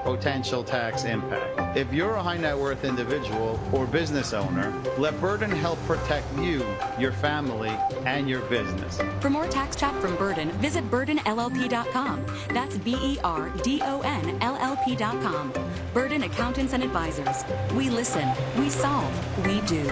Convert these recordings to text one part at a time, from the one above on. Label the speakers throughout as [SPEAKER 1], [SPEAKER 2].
[SPEAKER 1] potential tax impact. If you're a high net worth individual or business owner, let Burden help protect you, your family, and your business.
[SPEAKER 2] For more tax chat from Burden, visit burdenllp.com. That's BERDONLLP.com. Burden Accountants and Advisors. We listen, we solve, we do.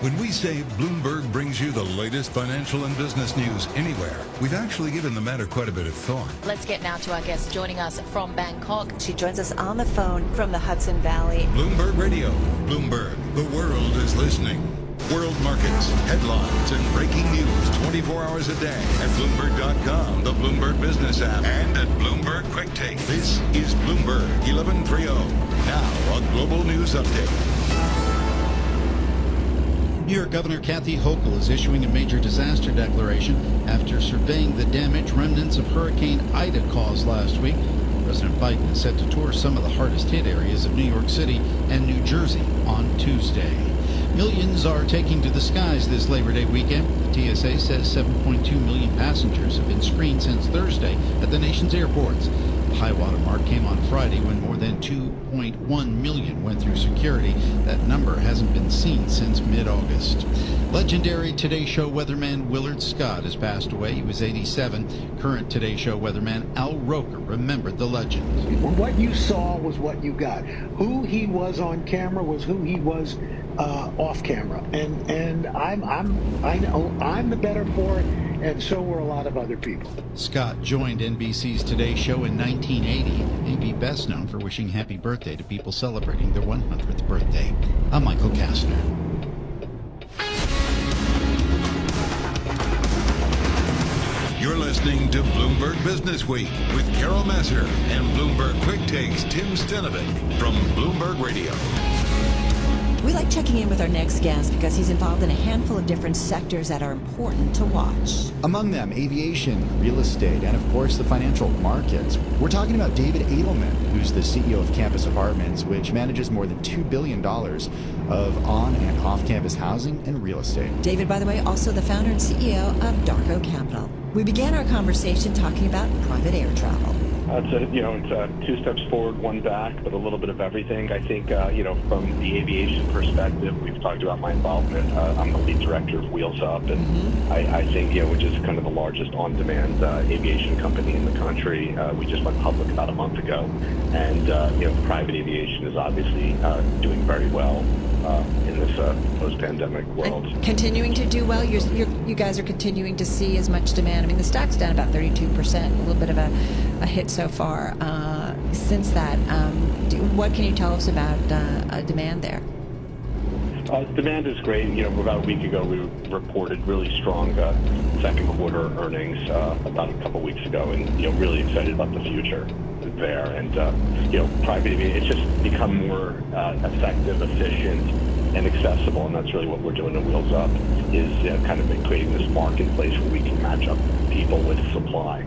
[SPEAKER 3] When we say Bloomberg brings you the latest financial and business news anywhere, we've actually given the matter quite a bit of thought.
[SPEAKER 4] Let's get now to our guest joining us from Bangkok. She joins us on the phone from the Hudson Valley.
[SPEAKER 3] Bloomberg Radio. Bloomberg. The world is listening. World markets, headlines, and breaking news 24 hours a day at Bloomberg.com, the Bloomberg Business app, and at Bloomberg Quick Take. This is Bloomberg 1130. Now, a global news update.
[SPEAKER 5] New York Governor Kathy Hochul is issuing a major disaster declaration after surveying the damage remnants of Hurricane Ida caused last week. President Biden is set to tour some of the hardest hit areas of New York City and New Jersey on Tuesday. Millions are taking to the skies this Labor Day weekend. The TSA says 7.2 million passengers have been screened since Thursday at the nation's airports. The high water mark came on Friday when more than 2.1 million went through security. That number hasn't been seen since mid-August. Legendary Today Show weatherman Willard Scott has passed away. He was 87. Current Today Show weatherman Al Roker remembered the legend.
[SPEAKER 6] What you saw was what you got. Who he was on camera was who he was off camera, and I know I'm the better for it, and so were a lot of other people.
[SPEAKER 5] Scott joined NBC's Today Show in 1980 and may be best known for wishing happy birthday to people celebrating their 100th birthday. I'm Michael Kastner.
[SPEAKER 3] You're listening to Bloomberg Business Week with Carol Messer and Bloomberg Quick Takes Tim Stenovic from Bloomberg Radio.
[SPEAKER 4] We like checking in with our next guest because he's involved in a handful of different sectors that are important to watch.
[SPEAKER 7] Among them, aviation, real estate, and of course the financial markets. We're talking about David Edelman, who's the CEO of Campus Apartments, which manages more than $2 billion of on and off-campus housing and real estate.
[SPEAKER 4] David, by the way, also the founder and CEO of Darko Capital. We began our conversation talking about private air travel.
[SPEAKER 8] It's two steps forward, one back, but a little bit of everything. I think, from the aviation perspective, we've talked about my involvement. I'm the lead director of Wheels Up, and I think, which is kind of the largest on-demand aviation company in the country. We just went public about a month ago, and, private aviation is obviously doing very well in this post-pandemic world. And
[SPEAKER 4] continuing to do well. You guys are continuing to see as much demand. I mean, the stock's down about 32%, a little bit of a hit so far since that. What can you tell us about demand there?
[SPEAKER 8] Demand is great. About a week ago, we reported really strong second quarter earnings about a couple weeks ago, and really excited about the future there. And private aviation, it's just become more effective, efficient, and accessible, and that's really what we're doing at Wheels Up, is kind of creating this marketplace where we can match up people with supply.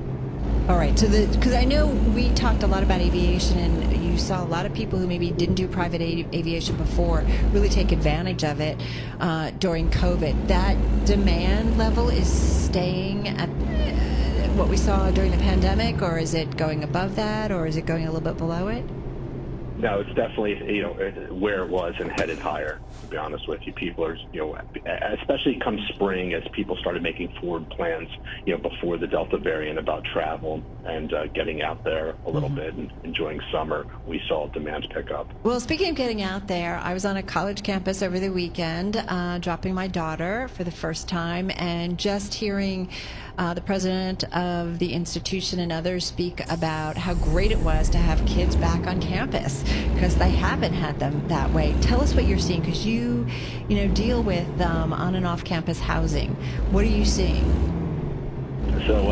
[SPEAKER 4] All right, so because I know we talked a lot about aviation, and you saw a lot of people who maybe didn't do private aviation before really take advantage of it during COVID. That demand level is staying at what we saw during the pandemic, or is it going above that, or is it going a little bit below it?
[SPEAKER 8] No, it's definitely, where it was and headed higher, to be honest with you. People are, especially come spring, as people started making forward plans, before the Delta variant about travel and getting out there a little bit and enjoying summer, we saw demand pick up.
[SPEAKER 4] Well, speaking of getting out there, I was on a college campus over the weekend, dropping my daughter for the first time, and just hearing the president of the institution and others speak about how great it was to have kids back on campus, because they haven't had them that way. Tell us what you're seeing, because you deal with on and off campus housing. What are you seeing?
[SPEAKER 8] So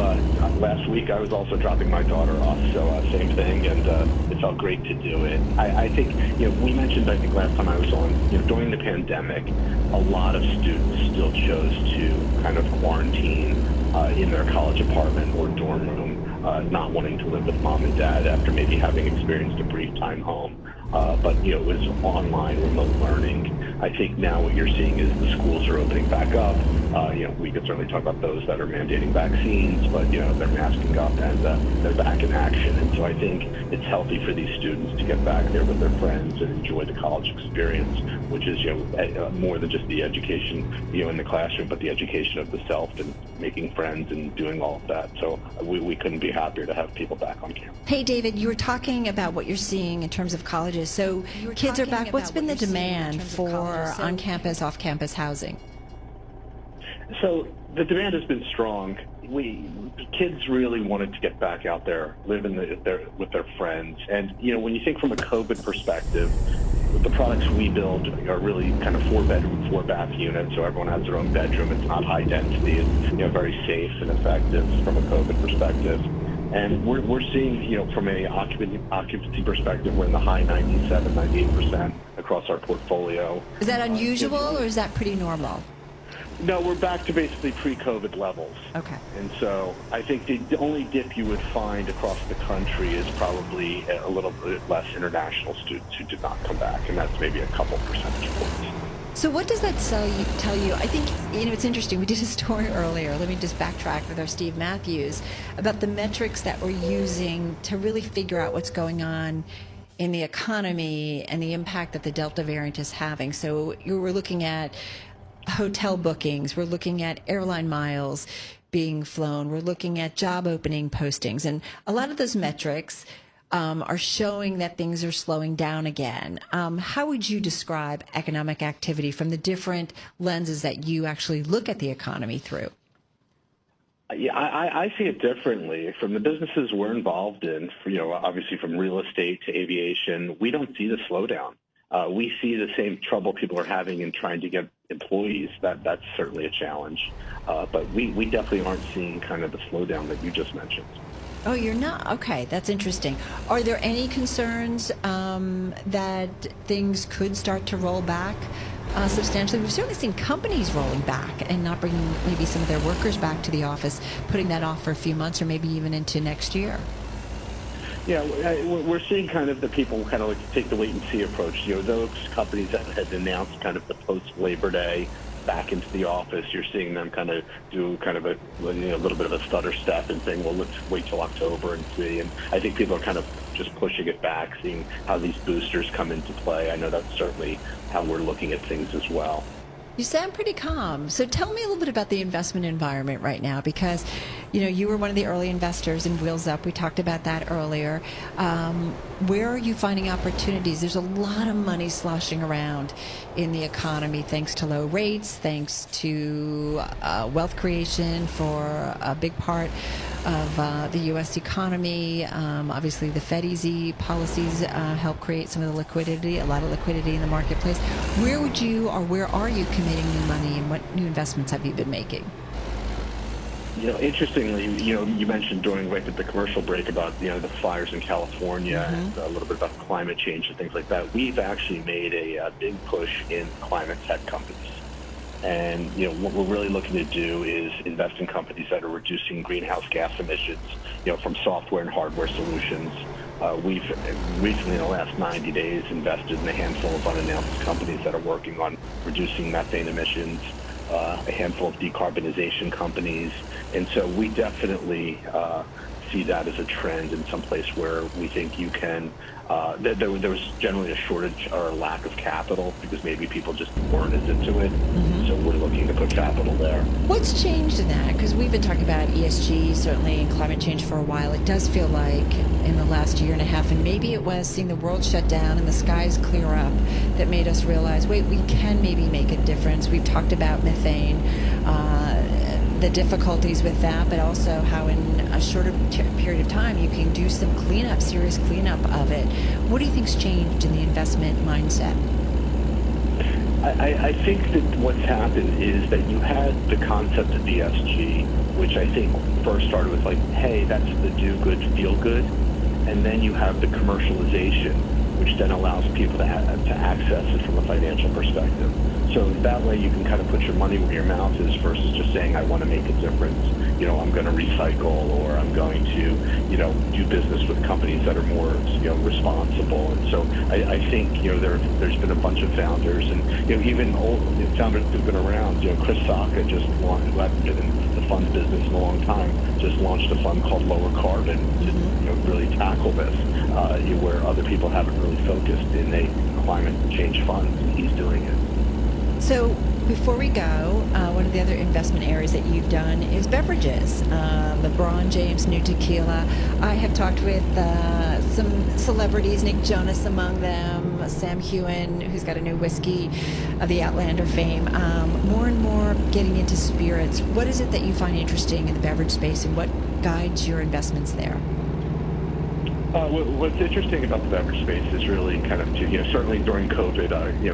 [SPEAKER 8] last week I was also dropping my daughter off, so same thing, and it felt great to do it. I think, we mentioned, I think last time I was on, during the pandemic, a lot of students still chose to kind of quarantine in their college apartment or dorm room not wanting to live with mom and dad after maybe having experienced a brief time home. But it was online remote learning. I think now what you're seeing is the schools are opening back up. We could certainly talk about those that are mandating vaccines, but they're masking up and they're back in action. And so I think it's healthy for these students to get back there with their friends and enjoy the college experience, which is more than just the education in the classroom, but the education of the self and making friends and doing all of that. So we couldn't be happier to have people back on campus.
[SPEAKER 4] Hey, David, you were talking about what you're seeing in terms of colleges. So kids are back. What's been the demand for on-campus, off-campus housing?
[SPEAKER 8] So the demand has been strong. Kids really wanted to get back out there, live with their friends. And, when you think from a COVID perspective, the products we build are really kind of 4-bedroom, 4-bath units, so everyone has their own bedroom. It's not high density. It's very safe and effective from a COVID perspective. And we're seeing, from a occupancy perspective, we're in the high 97, 98% across our portfolio.
[SPEAKER 4] Is that unusual or is that pretty normal?
[SPEAKER 8] No, we're back to basically pre-COVID levels.
[SPEAKER 4] Okay.
[SPEAKER 8] And so I think the only dip you would find across the country is probably a little bit less international students who did not come back, and that's maybe a couple percentage points.
[SPEAKER 4] So what does that tell you? I think, it's interesting. We did a story earlier. Let me just backtrack with our Steve Matthews about the metrics that we're using to really figure out what's going on in the economy and the impact that the Delta variant is having. So we're looking at hotel bookings, we're looking at airline miles being flown, we're looking at job opening postings, and a lot of those metrics are showing that things are slowing down again. How would you describe economic activity from the different lenses that you actually look at the economy through?
[SPEAKER 8] Yeah, I see it differently. From the businesses we're involved in, obviously from real estate to aviation, we don't see the slowdown. We see the same trouble people are having in trying to get employees. That's certainly a challenge. But we definitely aren't seeing kind of the slowdown that you just mentioned.
[SPEAKER 4] Oh, you're not? Okay, that's interesting. Are there any concerns that things could start to roll back substantially? We've certainly seen companies rolling back and not bringing maybe some of their workers back to the office, putting that off for a few months or maybe even into next year.
[SPEAKER 8] Yeah, we're seeing kind of the people kind of like take the wait-and-see approach. Those companies that had announced kind of the post-Labor Day back into the office, you're seeing them kind of do kind of a little bit of a stutter step and saying, well, let's wait till October and see. And I think people are kind of just pushing it back, seeing how these boosters come into play. I know that's certainly how we're looking at things as well.
[SPEAKER 4] You sound pretty calm. So tell me a little bit about the investment environment right now, because, you were one of the early investors in Wheels Up. We talked about that earlier. Where are you finding opportunities? There's a lot of money sloshing around in the economy thanks to low rates, thanks to wealth creation for a big part of the U.S. economy. Obviously, the Fed easy policies help create some of the liquidity, a lot of liquidity in the marketplace. Where are you committing new money, and what new investments have you been making?
[SPEAKER 8] Interestingly, you mentioned during the commercial break about, the fires in California and a little bit about climate change and things like that. We've actually made a big push in climate tech companies. And, what we're really looking to do is invest in companies that are reducing greenhouse gas emissions, from software and hardware solutions. We've recently, in the last 90 days, invested in a handful of unannounced companies that are working on reducing methane emissions, a handful of decarbonization companies. And so we definitely see that as a trend in some place where we think you can, there was generally a shortage or a lack of capital because maybe people just weren't as into it. So we're looking to put capital there.
[SPEAKER 4] What's changed in that? Because we've been talking about ESG, certainly, and climate change for a while. It does feel like in the last year and a half, and maybe it was seeing the world shut down and the skies clear up that made us realize, wait, we can maybe make a difference. We've talked about methane, the difficulties with that, but also how in a shorter period of time you can do some cleanup, serious cleanup of it. What do you think's changed in the investment mindset?
[SPEAKER 8] I think that what's happened is that you had the concept of ESG, which I think first started with hey, that's the do good, feel good. And then you have the commercialization, which then allows people to access it from a financial perspective. So that way you can kind of put your money where your mouth is versus just saying, I want to make a difference. I'm going to recycle, or I'm going to, do business with companies that are more, responsible. And so I think, there's been a bunch of founders, and, even old founders who've been around. Chris Sacca just launched, who hasn't been in the fund business in a long time, just launched a fund called Lower Carbon to, really tackle this, where other people haven't really focused in a climate change fund. He's doing it.
[SPEAKER 4] So before we go, one of the other investment areas that you've done is beverages. LeBron James' new tequila. I have talked with some celebrities, Nick Jonas among them, Sam Hewen, who's got a new whiskey of the Outlander fame. More and more getting into spirits. What is it that you find interesting in the beverage space, and what guides your investments there?
[SPEAKER 8] What's interesting about the beverage space is really kind of, certainly during COVID,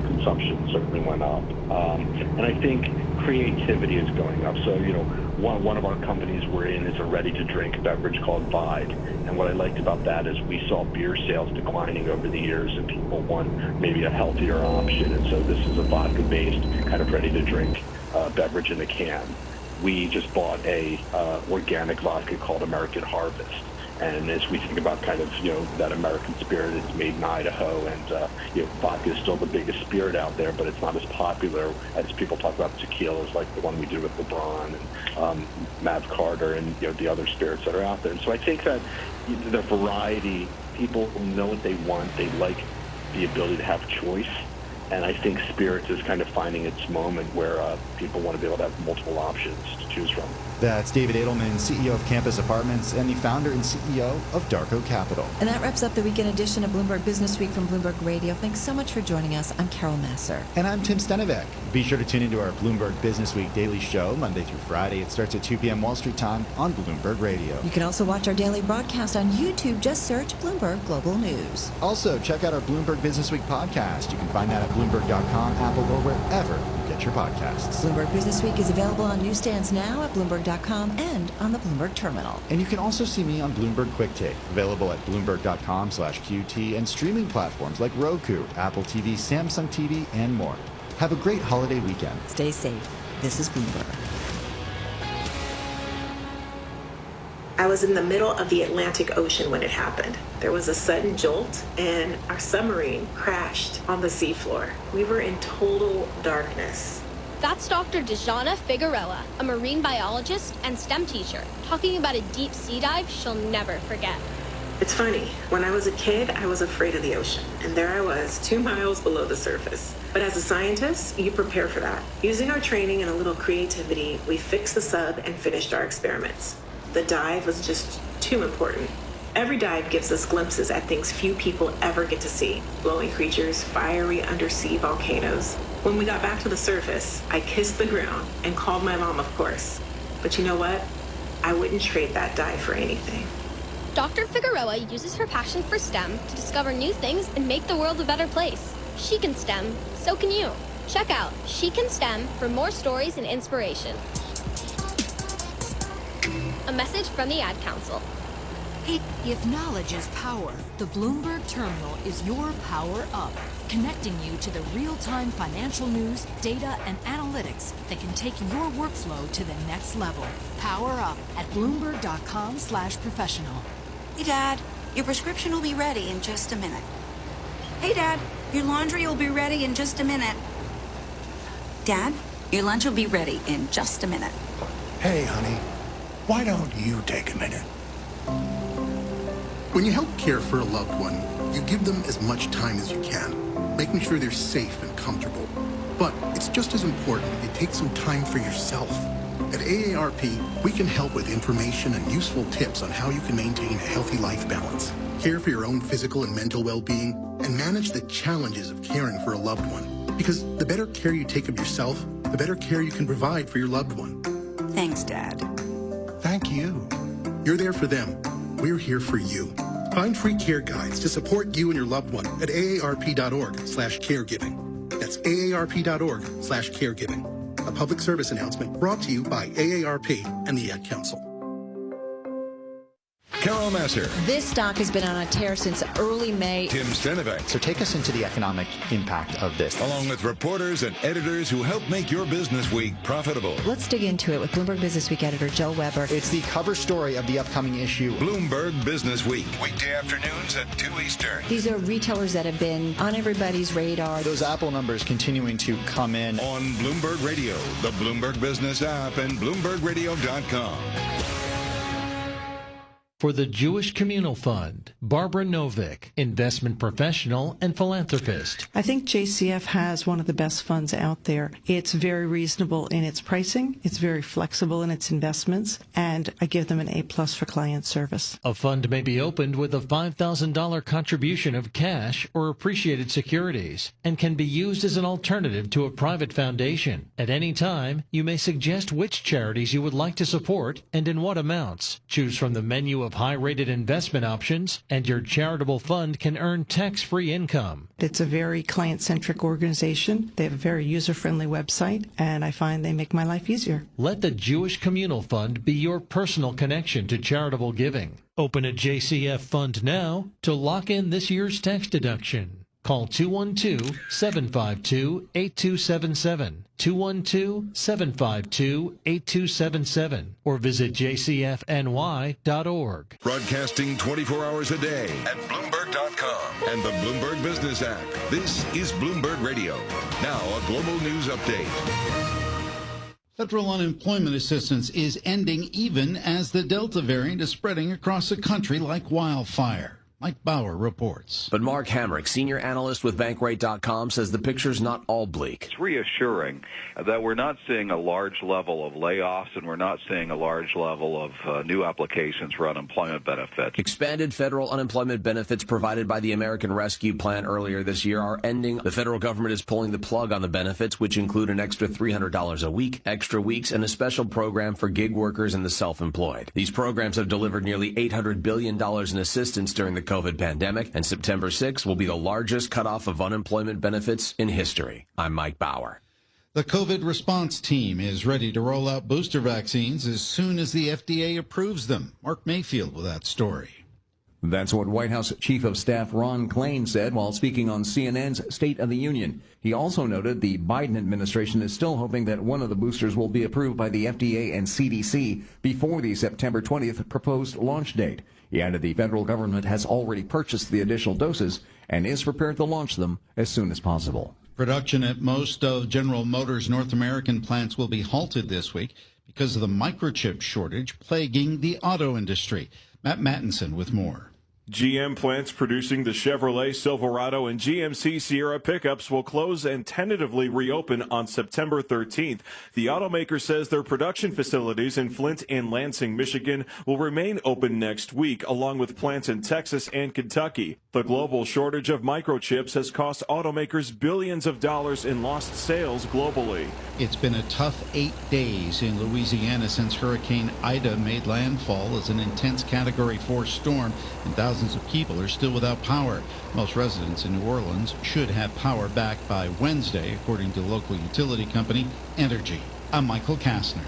[SPEAKER 8] consumption certainly went up. And I think creativity is going up. So, one of our companies we're in is a ready-to-drink beverage called Vibe. And what I liked about that is we saw beer sales declining over the years, and people want maybe a healthier option. And so this is a vodka-based kind of ready-to-drink beverage in a can. We just bought a organic vodka called American Harvest. And as we think about kind of, that American spirit, it's made in Idaho, and, vodka is still the biggest spirit out there, but it's not as popular as people talk about tequilas, like the one we did with LeBron and Mav Carter and, the other spirits that are out there. And so I think that the variety, people know what they want. They like the ability to have choice. And I think spirits is kind of finding its moment where people want to be able to have multiple options to choose from.
[SPEAKER 7] That's David Edelman, CEO of Campus Apartments and the founder and CEO of Darko Capital.
[SPEAKER 4] And that wraps up the weekend edition of Bloomberg Business Week from Bloomberg Radio. Thanks so much for joining us. I'm Carol Masser.
[SPEAKER 7] And I'm Tim Stenevec. Be sure to tune into our Bloomberg Business Week daily show Monday through Friday. It starts at 2 p.m. Wall Street time on Bloomberg Radio.
[SPEAKER 4] You can also watch our daily broadcast on YouTube. Just search Bloomberg Global News.
[SPEAKER 7] Also, check out our Bloomberg Business Week podcast. You can find that at Bloomberg.com, Apple, or wherever you get your podcasts.
[SPEAKER 4] Bloomberg Business Week is available on newsstands now at Bloomberg.com and on the Bloomberg Terminal.
[SPEAKER 7] And you can also see me on Bloomberg Quick Take, available at Bloomberg.com/QT and streaming platforms like Roku, Apple TV, Samsung TV, and more. Have a great holiday weekend.
[SPEAKER 4] Stay safe. This is Bloomberg.
[SPEAKER 9] I was in the middle of the Atlantic Ocean when it happened. There was a sudden jolt, and our submarine crashed on the seafloor. We were in total darkness.
[SPEAKER 10] That's Dr. Dejana Figueroa, a marine biologist and STEM teacher, talking about a deep sea dive she'll never forget.
[SPEAKER 9] It's funny, when I was a kid, I was afraid of the ocean, and there I was, 2 miles below the surface. But as a scientist, you prepare for that. Using our training and a little creativity, we fixed the sub and finished our experiments. The dive was just too important. Every dive gives us glimpses at things few people ever get to see. Glowing creatures, fiery undersea volcanoes. When we got back to the surface, I kissed the ground and called my mom, of course. But you know what? I wouldn't trade that dive for anything.
[SPEAKER 10] Dr. Figueroa uses her passion for STEM to discover new things and make the world a better place. She can STEM, so can you. Check out She Can STEM for more stories and inspiration. A message from the Ad Council.
[SPEAKER 2] If knowledge is power, the Bloomberg Terminal is your power up, connecting you to the real-time financial news, data, and analytics that can take your workflow to the next level. Power up at Bloomberg.com/professional.
[SPEAKER 11] Hey, Dad, your prescription will be ready in just a minute. Hey, Dad, your laundry will be ready in just a minute. Dad, your lunch will be ready in just a minute.
[SPEAKER 12] Hey, honey, why don't you take a minute? When you help care for a loved one, you give them as much time as you can, making sure they're safe and comfortable. But it's just as important you take some time for yourself. At AARP, we can help with information and useful tips on how you can maintain a healthy life balance, care for your own physical and mental well-being, and manage the challenges of caring for a loved one. Because the better care you take of yourself, the better care you can provide for your loved one.
[SPEAKER 11] Thanks, Dad.
[SPEAKER 12] Thank you. You're there for them. We're here for you. Find free care guides to support you and your loved one at aarp.org/caregiving. That's aarp.org/caregiving. A public service announcement brought to you by AARP and the Ad Council.
[SPEAKER 3] Carol Messer.
[SPEAKER 4] This stock has been on a tear since early May.
[SPEAKER 3] Tim Stenovec.
[SPEAKER 7] So take us into the economic impact of this.
[SPEAKER 3] Along with reporters and editors who help make your business week profitable.
[SPEAKER 4] Let's dig into it with Bloomberg Businessweek editor Joe Weber.
[SPEAKER 7] It's the cover story of the upcoming issue.
[SPEAKER 3] Bloomberg Business Week. Weekday afternoons at 2 Eastern.
[SPEAKER 4] These are retailers that have been on everybody's radar.
[SPEAKER 7] Those Apple numbers continuing to come in.
[SPEAKER 3] On Bloomberg Radio, the Bloomberg Business app, and BloombergRadio.com.
[SPEAKER 13] For the Jewish Communal Fund, Barbara Novick, investment professional and philanthropist.
[SPEAKER 14] I think JCF has one of the best funds out there. It's very reasonable in its pricing. It's very flexible in its investments. And I give them an A+ for client service.
[SPEAKER 13] A fund may be opened with a $5,000 contribution of cash or appreciated securities and can be used as an alternative to a private foundation. At any time, you may suggest which charities you would like to support and in what amounts. Choose from the menu of high-rated investment options, and your charitable fund can earn tax-free income.
[SPEAKER 14] It's a very client-centric organization. They have a very user-friendly website, and I find they make my life easier.
[SPEAKER 13] Let the Jewish Communal Fund be your personal connection to charitable giving. Open a JCF fund now to lock in this year's tax deduction. Call 212-752-8277, 212-752-8277, or visit jcfny.org.
[SPEAKER 3] Broadcasting 24 hours a day at Bloomberg.com and the Bloomberg Business app. This is Bloomberg Radio. Now, a global news update.
[SPEAKER 5] Federal unemployment assistance is ending even as the Delta variant is spreading across the country like wildfire. Mike Bauer reports.
[SPEAKER 15] But Mark Hamrick, senior analyst with Bankrate.com, says the picture's not all bleak.
[SPEAKER 16] It's reassuring that we're not seeing a large level of layoffs and we're not seeing a large level of new applications for unemployment benefits.
[SPEAKER 15] Expanded federal unemployment benefits provided by the American Rescue Plan earlier this year are ending. The federal government is pulling the plug on the benefits, which include an extra $300 a week, extra weeks, and a special program for gig workers and the self-employed. These programs have delivered nearly $800 billion in assistance during the COVID pandemic, and September 6 will be the largest cutoff of unemployment benefits in history. I'm Mike Bauer.
[SPEAKER 5] The COVID response team is ready to roll out booster vaccines as soon as the FDA approves them. Mark Mayfield with that story.
[SPEAKER 17] That's what White House Chief of Staff Ron Klain said while speaking on CNN's State of the Union. He also noted the Biden administration is still hoping that one of the boosters will be approved by the FDA and CDC before the September 20th proposed launch date. He added the federal government has already purchased the additional doses and is prepared to launch them as soon as possible.
[SPEAKER 5] Production at most of General Motors' North American plants will be halted this week because of the microchip shortage plaguing the auto industry. Matt Mattinson with more.
[SPEAKER 18] GM plants producing the Chevrolet Silverado and GMC Sierra pickups will close and tentatively reopen on September 13th. The automaker says their production facilities in Flint and Lansing, Michigan will remain open next week, along with plants in Texas and Kentucky. The global shortage of microchips has cost automakers billions of dollars in lost sales globally.
[SPEAKER 5] It's been a tough 8 days in Louisiana since Hurricane Ida made landfall as an intense Category 4 storm, and thousands of people are still without power. Most residents in New Orleans should have power back by Wednesday, according to local utility company Entergy. I'm Michael Kastner.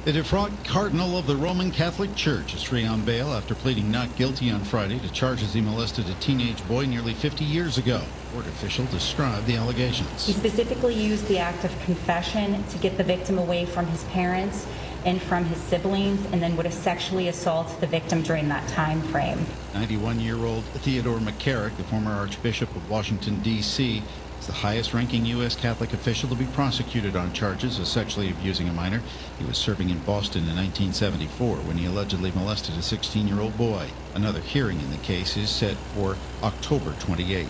[SPEAKER 5] The defraud cardinal of the Roman Catholic Church is free on bail after pleading not guilty on Friday to charges he molested a teenage boy nearly 50 years ago. Court official described the allegations.
[SPEAKER 19] He specifically used the act of confession to get the victim away from his parents and from his siblings, and then would have sexually assaulted the victim during that time frame.
[SPEAKER 5] 91-year-old Theodore McCarrick, the former Archbishop of Washington, D.C., is the highest-ranking U.S. Catholic official to be prosecuted on charges of sexually abusing a minor. He was serving in Boston in 1974 when he allegedly molested a 16-year-old boy. Another hearing in the case is set for October 28th.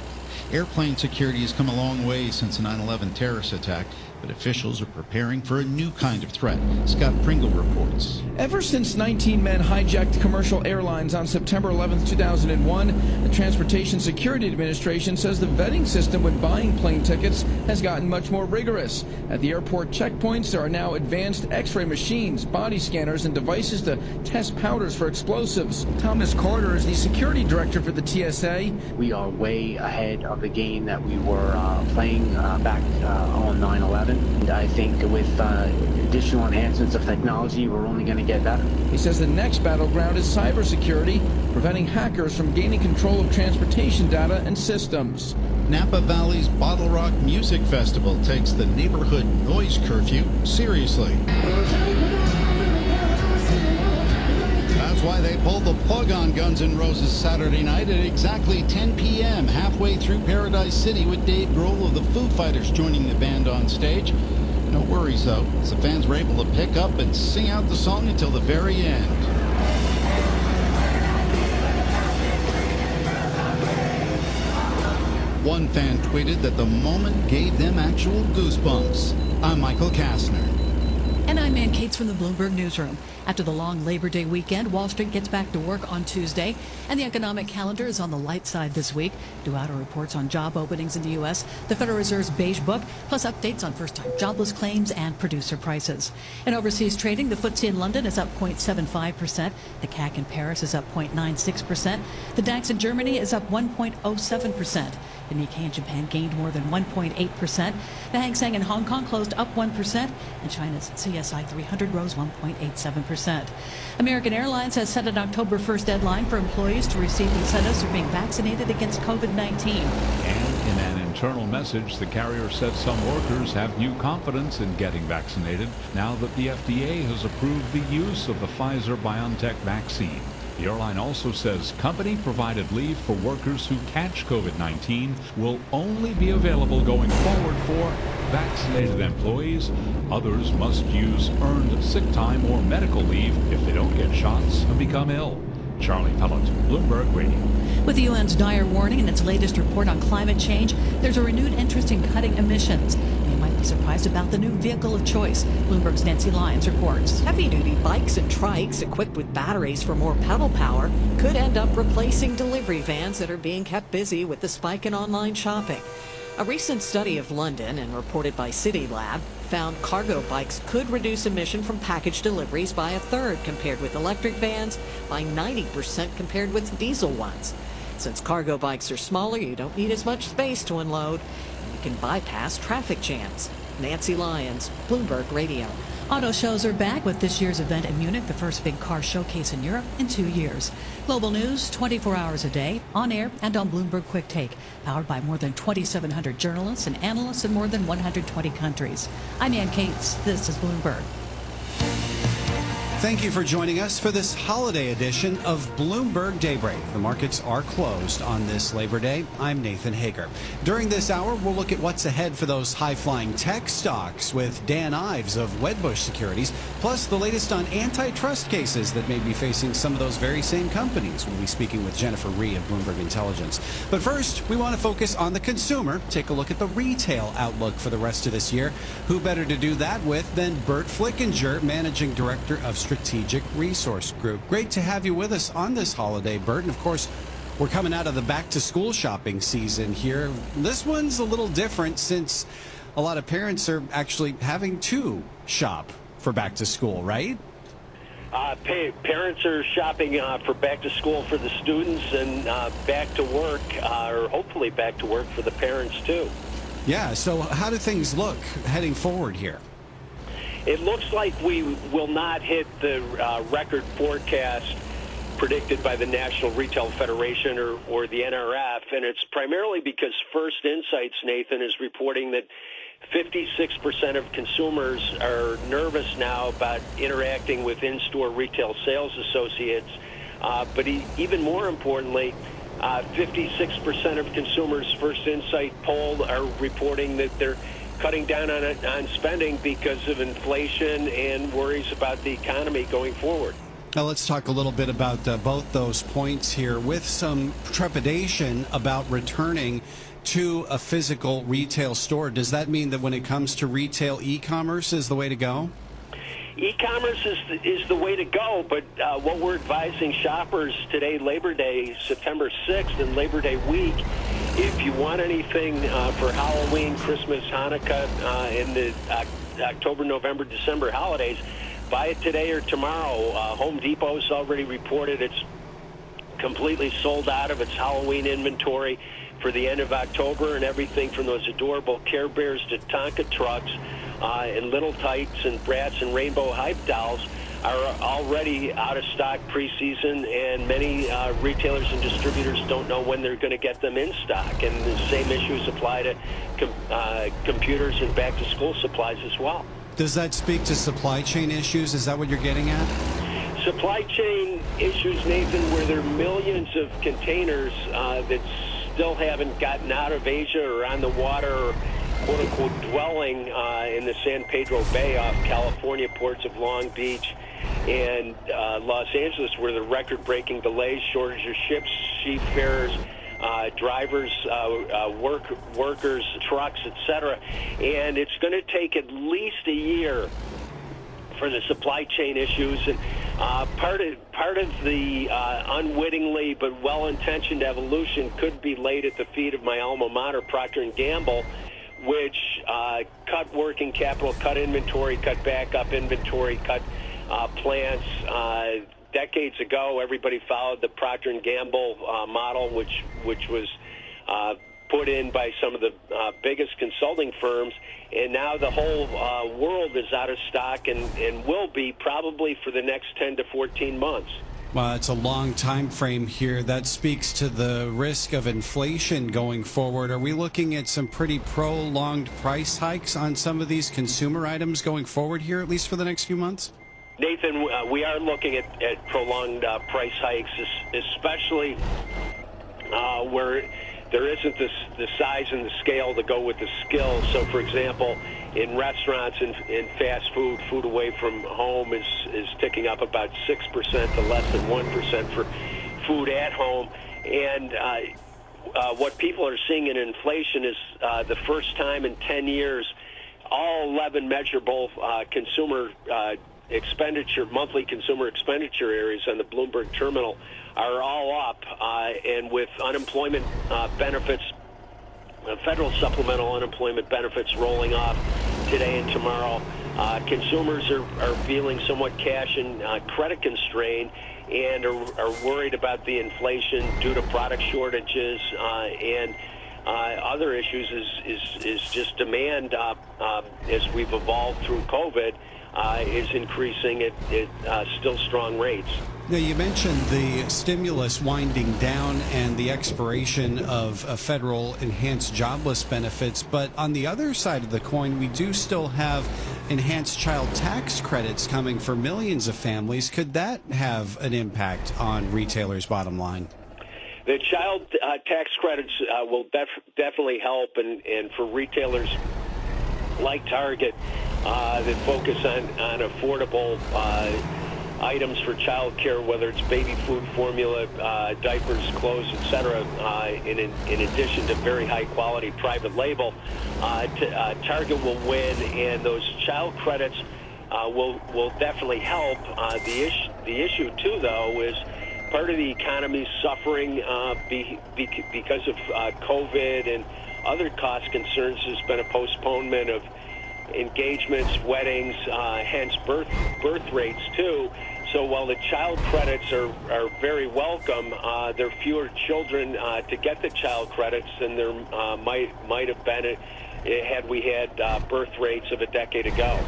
[SPEAKER 5] Airplane security has come a long way since the 9/11 terrorist attack, but officials are preparing for a new kind of threat. Scott Pringle reports.
[SPEAKER 20] Ever since 19 men hijacked commercial airlines on September 11, 2001, the Transportation Security Administration says the vetting system when buying plane tickets has gotten much more rigorous. At the airport checkpoints, there are now advanced X-ray machines, body scanners, and devices to test powders for explosives. Thomas Carter is the security director for the TSA.
[SPEAKER 21] We are way ahead of the game that we were playing back on 9/11. 11. And I think with additional enhancements of technology, we're only going to get better.
[SPEAKER 20] He says the next battleground is cybersecurity, preventing hackers from gaining control of transportation data and systems.
[SPEAKER 5] Napa Valley's Bottle Rock Music Festival takes the neighborhood noise curfew seriously. That's why they pulled the plug on Guns N' Roses Saturday night at exactly 10 p.m., halfway through Paradise City, with Dave Grohl of the Foo Fighters joining the band on stage. No worries, though, as the fans were able to pick up and sing out the song until the very end. One fan tweeted that the moment gave them actual goosebumps. I'm Michael Kastner.
[SPEAKER 22] And I'm Ann Cates from the Bloomberg Newsroom. After the long Labor Day weekend, Wall Street gets back to work on Tuesday, and the economic calendar is on the light side this week. Due out are reports on job openings in the U.S., the Federal Reserve's Beige Book, plus updates on first-time jobless claims and producer prices. In overseas trading, the FTSE in London is up 0.75%. The CAC in Paris is up 0.96%. The DAX in Germany is up 1.07%. The Nikkei in Japan gained more than 1.8%. The Hang Seng in Hong Kong closed up 1%, and China's CSI 300 rose 1.87%. American Airlines has set an October 1st deadline for employees to receive incentives for being vaccinated against COVID-19.
[SPEAKER 23] And in an internal message, the carrier said some workers have new confidence in getting vaccinated now that the FDA has approved the use of the Pfizer-BioNTech vaccine. The airline also says company-provided leave for workers who catch COVID-19 will only be available going forward for vaccinated employees. Others must use earned sick time or medical leave if they don't get shots and become ill. Charlie Pellet, Bloomberg Radio.
[SPEAKER 22] With the UN's dire warning and its latest report on climate change, there's a renewed interest in cutting emissions. You might be surprised about the new vehicle of choice. Bloomberg's Nancy Lyons reports.
[SPEAKER 24] Heavy-duty bikes and trikes equipped with batteries for more pedal power could end up replacing delivery vans that are being kept busy with the spike in online shopping. A recent study of London and reported by CityLab found cargo bikes could reduce emission from package deliveries by a third compared with electric vans, by 90% compared with diesel ones. Since cargo bikes are smaller, you don't need as much space to unload, and you can bypass traffic jams. Nancy Lyons, Bloomberg Radio.
[SPEAKER 22] Auto shows are back with this year's event in Munich, the first big car showcase in Europe in 2 years. Global news 24 hours a day, on air and on Bloomberg Quick Take, powered by more than 2,700 journalists and analysts in more than 120 countries. I'm Ann Cates. This is Bloomberg.
[SPEAKER 25] Thank you for joining us for this holiday edition of Bloomberg Daybreak. The markets are closed on this Labor Day. I'm Nathan Hager. During this hour, we'll look at what's ahead for those high-flying tech stocks with Dan Ives of Wedbush Securities, plus the latest on antitrust cases that may be facing some of those very same companies. We'll be speaking with Jennifer Rhee of Bloomberg Intelligence. But first, we want to focus on the consumer, take a look at the retail outlook for the rest of this year. Who better to do that with than Bert Flickinger, Managing Director of Strategic Resource Group. Great to have you with us on this holiday, Bert. And of course, we're coming out of the back-to-school shopping season here. This one's a little different since a lot of parents are actually having to shop for back-to-school, right?
[SPEAKER 26] Parents are shopping for back-to-school for the students and back to work, or hopefully back to work for the parents, too.
[SPEAKER 25] Yeah, so how do things look heading forward here?
[SPEAKER 26] It looks like we will not hit the record forecast predicted by the National Retail Federation or the NRF, and it's primarily because First Insights, Nathan, is reporting that 56% of consumers are nervous now about interacting with in-store retail sales associates, but even more importantly, 56% of consumers First Insight poll are reporting that they're cutting down on spending because of inflation and worries about the economy going forward.
[SPEAKER 25] Now let's talk a little bit about both those points here, with some trepidation about returning to a physical retail store. Does that mean that when it comes to retail, e-commerce is the way to go?
[SPEAKER 26] E-commerce is the way to go, but what we're advising shoppers today, Labor Day, September 6th, and Labor Day week, if you want anything for Halloween, Christmas, Hanukkah, and the October, November, December holidays, buy it today or tomorrow. Home Depot's already reported its completely sold out of its Halloween inventory for the end of October, and everything from those adorable Care Bears to Tonka trucks and Little Tights and Bratz and Rainbow Hype dolls are already out of stock preseason, and many retailers and distributors don't know when they're going to get them in stock. And the same issues apply to computers and back-to-school supplies as well.
[SPEAKER 25] Does that speak to supply chain issues? Is that what you're getting at?
[SPEAKER 26] Supply chain issues, Nathan, where there are millions of containers that still haven't gotten out of Asia or on the water or quote-unquote dwelling in the San Pedro Bay off California ports of Long Beach and Los Angeles, where the record-breaking delays, shortage of ships, seafarers, drivers, workers, trucks, etc. And it's going to take at least a year for the supply chain issues. And part of the unwittingly but well-intentioned evolution could be laid at the feet of my alma mater, Procter & Gamble, which cut working capital, cut inventory, cut backup inventory, cut plants. Decades ago, everybody followed the Procter & Gamble model, which was put in by some of the biggest consulting firms, and now the whole world is out of stock and will be probably for the next 10 to 14 months.
[SPEAKER 25] Well, it's a long time frame here. That speaks to the risk of inflation going forward. Are we looking at some pretty prolonged price hikes on some of these consumer items going forward here, at least for the next few months?
[SPEAKER 26] Nathan, we are looking at prolonged price hikes, especially where there isn't the size and the scale to go with the skill. So, for example, in restaurants and fast food, food away from home is ticking up about 6% to less than 1% for food at home. And what people are seeing in inflation is the first time in 10 years, all 11 measurable consumer expenditure, monthly consumer expenditure areas on the Bloomberg terminal are all up, and with unemployment benefits, federal supplemental unemployment benefits rolling off today and tomorrow, consumers are feeling somewhat cash and credit constrained and are worried about the inflation due to product shortages and other issues is just demand as we've evolved through COVID is increasing at still strong rates.
[SPEAKER 25] Now, you mentioned the stimulus winding down and the expiration of federal enhanced jobless benefits, but on the other side of the coin, we do still have enhanced child tax credits coming for millions of families. Could that have an impact on retailers' bottom line?
[SPEAKER 26] The child tax credits will definitely help, and for retailers like Target that focus on affordable items for child care, whether it's baby food, formula, diapers, clothes, etc., in addition to very high-quality private label, Target will win, and those child credits will definitely help. The issue, too, though, is part of the economy suffering because of COVID and other cost concerns. There's been a postponement of engagements, weddings, hence birth rates too. So while the child credits are very welcome, there are fewer children to get the child credits than there might have been had we had birth rates of a decade ago.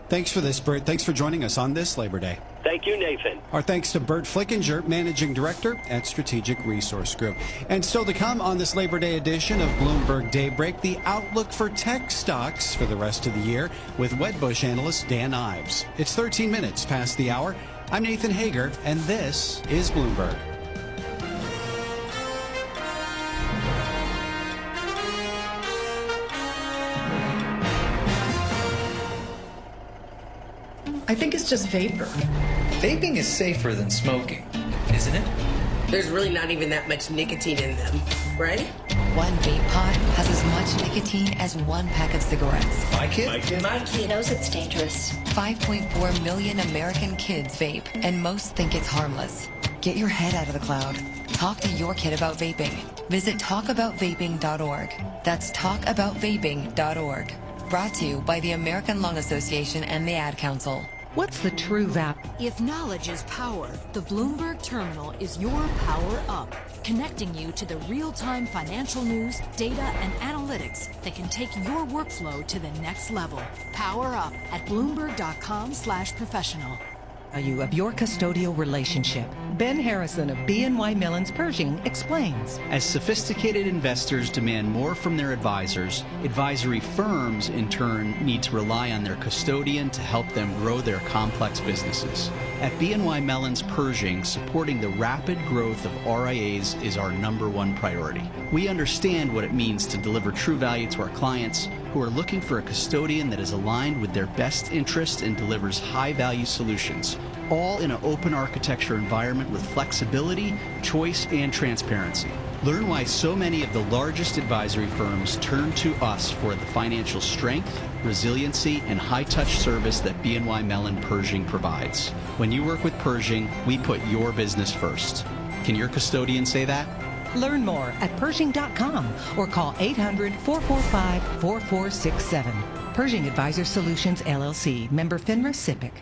[SPEAKER 25] Thanks for this, Bert. Thanks for joining us on this Labor Day.
[SPEAKER 26] Thank you, Nathan.
[SPEAKER 25] Our thanks to Bert Flickinger, Managing Director at Strategic Resource Group. And still to come on this Labor Day edition of Bloomberg Daybreak, the outlook for tech stocks for the rest of the year with Wedbush analyst Dan Ives. It's 13 minutes past the hour. I'm Nathan Hager, and this is Bloomberg.
[SPEAKER 1] I think it's just vapor. Vaping is safer than smoking, isn't it?
[SPEAKER 2] There's really not even that much nicotine in them, right?
[SPEAKER 6] One vape pod has as much nicotine as one pack of cigarettes.
[SPEAKER 1] My kid
[SPEAKER 6] knows it's dangerous. 5.4 million American kids vape, and most think it's harmless. Get your head out of the cloud. Talk to your kid about vaping. Visit talkaboutvaping.org. That's talkaboutvaping.org. Brought to you by the American Lung Association and the Ad Council.
[SPEAKER 4] What's the true value?
[SPEAKER 8] If knowledge is power, the Bloomberg Terminal is your power up, connecting you to the real-time financial news, data, and analytics that can take your workflow to the next level. Power up at Bloomberg.com/professional.
[SPEAKER 4] Value of your custodial relationship. Ben Harrison of BNY Mellon's Pershing explains.
[SPEAKER 9] As sophisticated investors demand more from their advisors, advisory firms, in turn, need to rely on their custodian to help them grow their complex businesses. At BNY Mellon's Pershing, supporting the rapid growth of RIAs is our #1 priority. We understand what it means to deliver true value to our clients who are looking for a custodian that is aligned with their best interest and delivers high-value solutions, all in an open architecture environment with flexibility, choice, and transparency. Learn why so many of the largest advisory firms turn to us for the financial strength, resiliency, and high-touch service that BNY Mellon Pershing provides. When you work with Pershing, we put your business first. Can your custodian say that?
[SPEAKER 4] Learn more at Pershing.com or call 800-445-4467. Pershing Advisor Solutions, LLC. Member FINRA SIPC.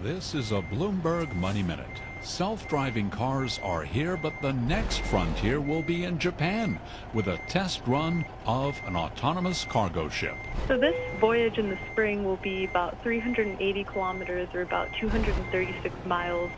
[SPEAKER 23] This is a Bloomberg Money Minute. Self-driving cars are here, but the next frontier will be in Japan with a test run of an autonomous cargo ship.
[SPEAKER 10] So this voyage in the spring will be about 380 kilometers or about 236 miles.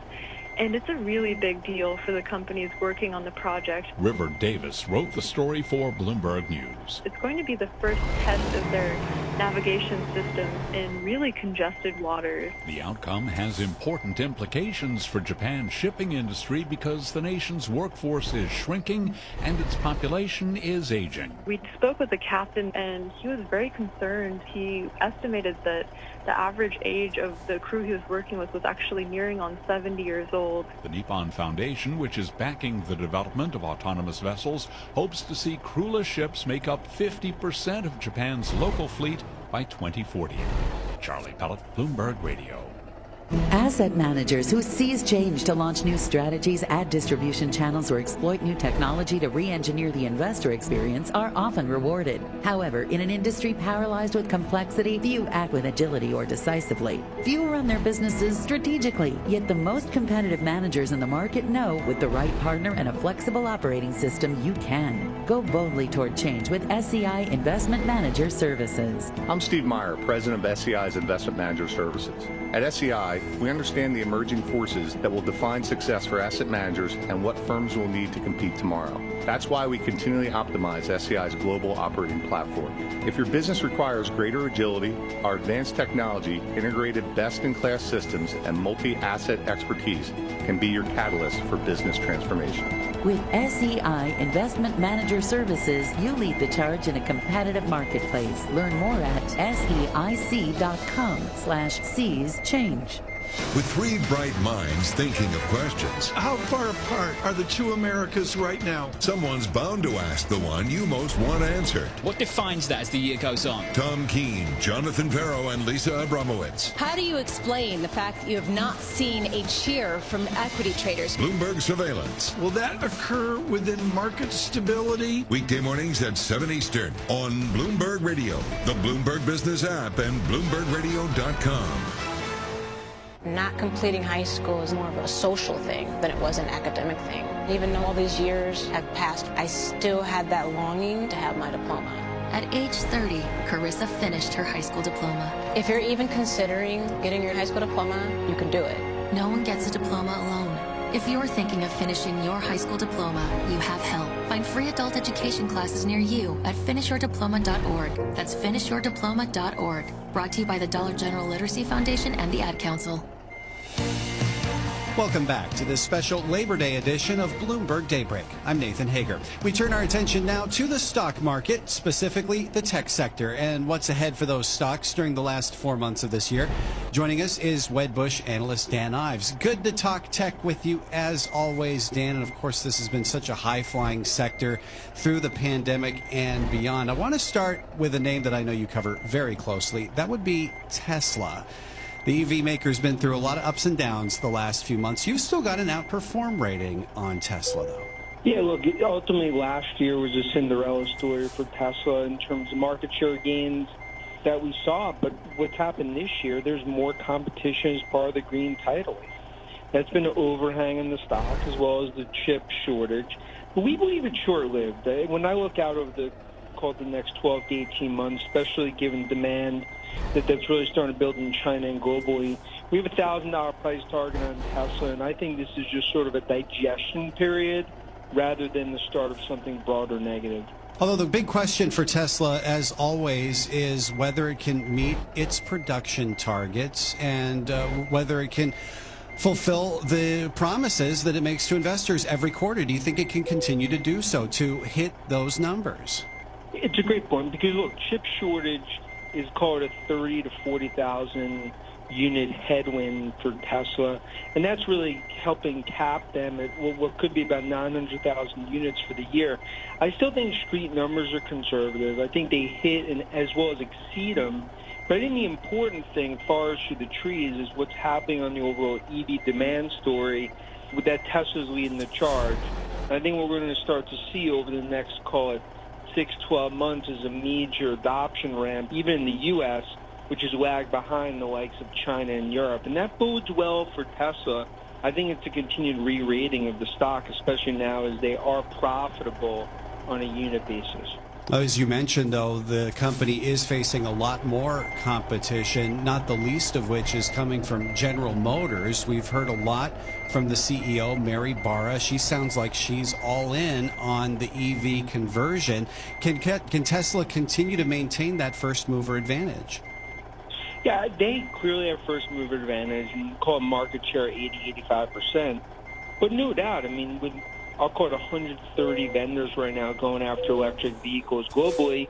[SPEAKER 10] And it's a really big deal for the companies working on the project.
[SPEAKER 23] River Davis wrote the story for Bloomberg News.
[SPEAKER 10] It's going to be the first test of their navigation system in really congested waters.
[SPEAKER 23] The outcome has important implications for Japan's shipping industry because the nation's workforce is shrinking and its population is aging.
[SPEAKER 10] We spoke with the captain and he was very concerned. He estimated that the average age of the crew he was working with was actually nearing on 70 years old.
[SPEAKER 23] The Nippon Foundation, which is backing the development of autonomous vessels, hopes to see crewless ships make up 50% of Japan's local fleet by 2040. Charlie Pellet, Bloomberg Radio.
[SPEAKER 11] Asset managers who seize change to launch new strategies, add distribution channels, or exploit new technology to re-engineer the investor experience are often rewarded. However, in an industry paralyzed with complexity, few act with agility or decisively. Few run their businesses strategically, yet the most competitive managers in the market know with the right partner and a flexible operating system, you can. Go boldly toward change with SEI Investment Manager Services.
[SPEAKER 12] I'm Steve Meyer, president of SEI's Investment Manager Services. At SEI, we understand the emerging forces that will define success for asset managers and what firms will need to compete tomorrow. That's why we continually optimize SEI's global operating platform. If your business requires greater agility, our advanced technology, integrated best-in-class systems, and multi-asset expertise can be your catalyst for business transformation.
[SPEAKER 11] With SEI Investment Manager Services, you lead the charge in a competitive marketplace. Learn more at SEIC.com/seize change.
[SPEAKER 3] With three bright minds thinking of questions.
[SPEAKER 27] How far apart are the two Americas right now?
[SPEAKER 3] Someone's bound to ask the one you most want answered.
[SPEAKER 28] What defines that as the year goes on?
[SPEAKER 3] Tom Keene, Jonathan Farrow, and Lisa Abramowitz.
[SPEAKER 29] How do you explain the fact that you have not seen a cheer from equity traders?
[SPEAKER 3] Bloomberg Surveillance.
[SPEAKER 27] Will that occur within market stability?
[SPEAKER 3] Weekday mornings at 7 Eastern on Bloomberg Radio, the Bloomberg Business app, and BloombergRadio.com.
[SPEAKER 30] Not completing high school is more of a social thing than it was an academic thing. Even though all these years have passed, I still had that longing to have my diploma.
[SPEAKER 31] At age 30, Carissa finished her high school diploma.
[SPEAKER 30] If you're even considering getting your high school diploma, you can do it.
[SPEAKER 31] No one gets a diploma alone. If you're thinking of finishing your high school diploma, you have help. Find free adult education classes near you at finishyourdiploma.org. That's finishyourdiploma.org. Brought to you by the Dollar General Literacy Foundation and the Ad Council.
[SPEAKER 25] Welcome back to this special Labor Day edition of Bloomberg Daybreak. I'm Nathan Hager. We turn our attention now to the stock market, specifically the tech sector, and what's ahead for those stocks during the last 4 months of this year. Joining us is Wedbush analyst Dan Ives. Good to talk tech with you as always, Dan. And of course, this has been such a high-flying sector through the pandemic and beyond. I want to start with a name that I know you cover very closely. That would be Tesla. The EV maker's been through a lot of ups and downs the last few months. You've still got an outperform rating on Tesla, though.
[SPEAKER 32] Yeah, look, ultimately last year was a Cinderella story for Tesla in terms of market share gains.
[SPEAKER 5] that we saw. But what's happened this year, there's more competition as part of the green tidal wave. That's been an overhang in the stock, as well as the chip shortage. But we believe it's short-lived. When I look out over the next 12 to 18 months, especially given demand that's really starting to build in China and globally, we have a $1,000 price target on Tesla, and I think this is just sort of a digestion period rather than the start of something broader negative.
[SPEAKER 25] Although the big question for Tesla, as always, is whether it can meet its production targets and whether it can fulfill the promises that it makes to investors every quarter. Do you think it can continue to do so, to hit those numbers?
[SPEAKER 5] It's a great point because, look, chip shortage is called a 30 to 40,000 unit headwind for Tesla, and that's really helping cap them at what could be about 900,000 units for the year. I still think street numbers are conservative. I think they hit and as well as exceed them. But I think the important thing, forest through the trees, is what's happening on the overall EV demand story with that Tesla's leading the charge. And I think what we're going to start to see over the next, call it, 6-12 months is a major adoption ramp, even in the U.S., which is lagged behind the likes of China and Europe. And that bodes well for Tesla. I think it's a continued re-rating of the stock, especially now as they are profitable on a unit basis.
[SPEAKER 25] As you mentioned, though, the company is facing a lot more competition, not the least of which is coming from General Motors. We've heard a lot from the CEO, Mary Barra. She sounds like she's all in on the EV conversion. Can Tesla continue to maintain that first mover advantage?
[SPEAKER 5] Yeah, they clearly have first mover advantage and call it market share 80-85%. But no doubt, I mean, with I'll call it 130 vendors right now going after electric vehicles globally.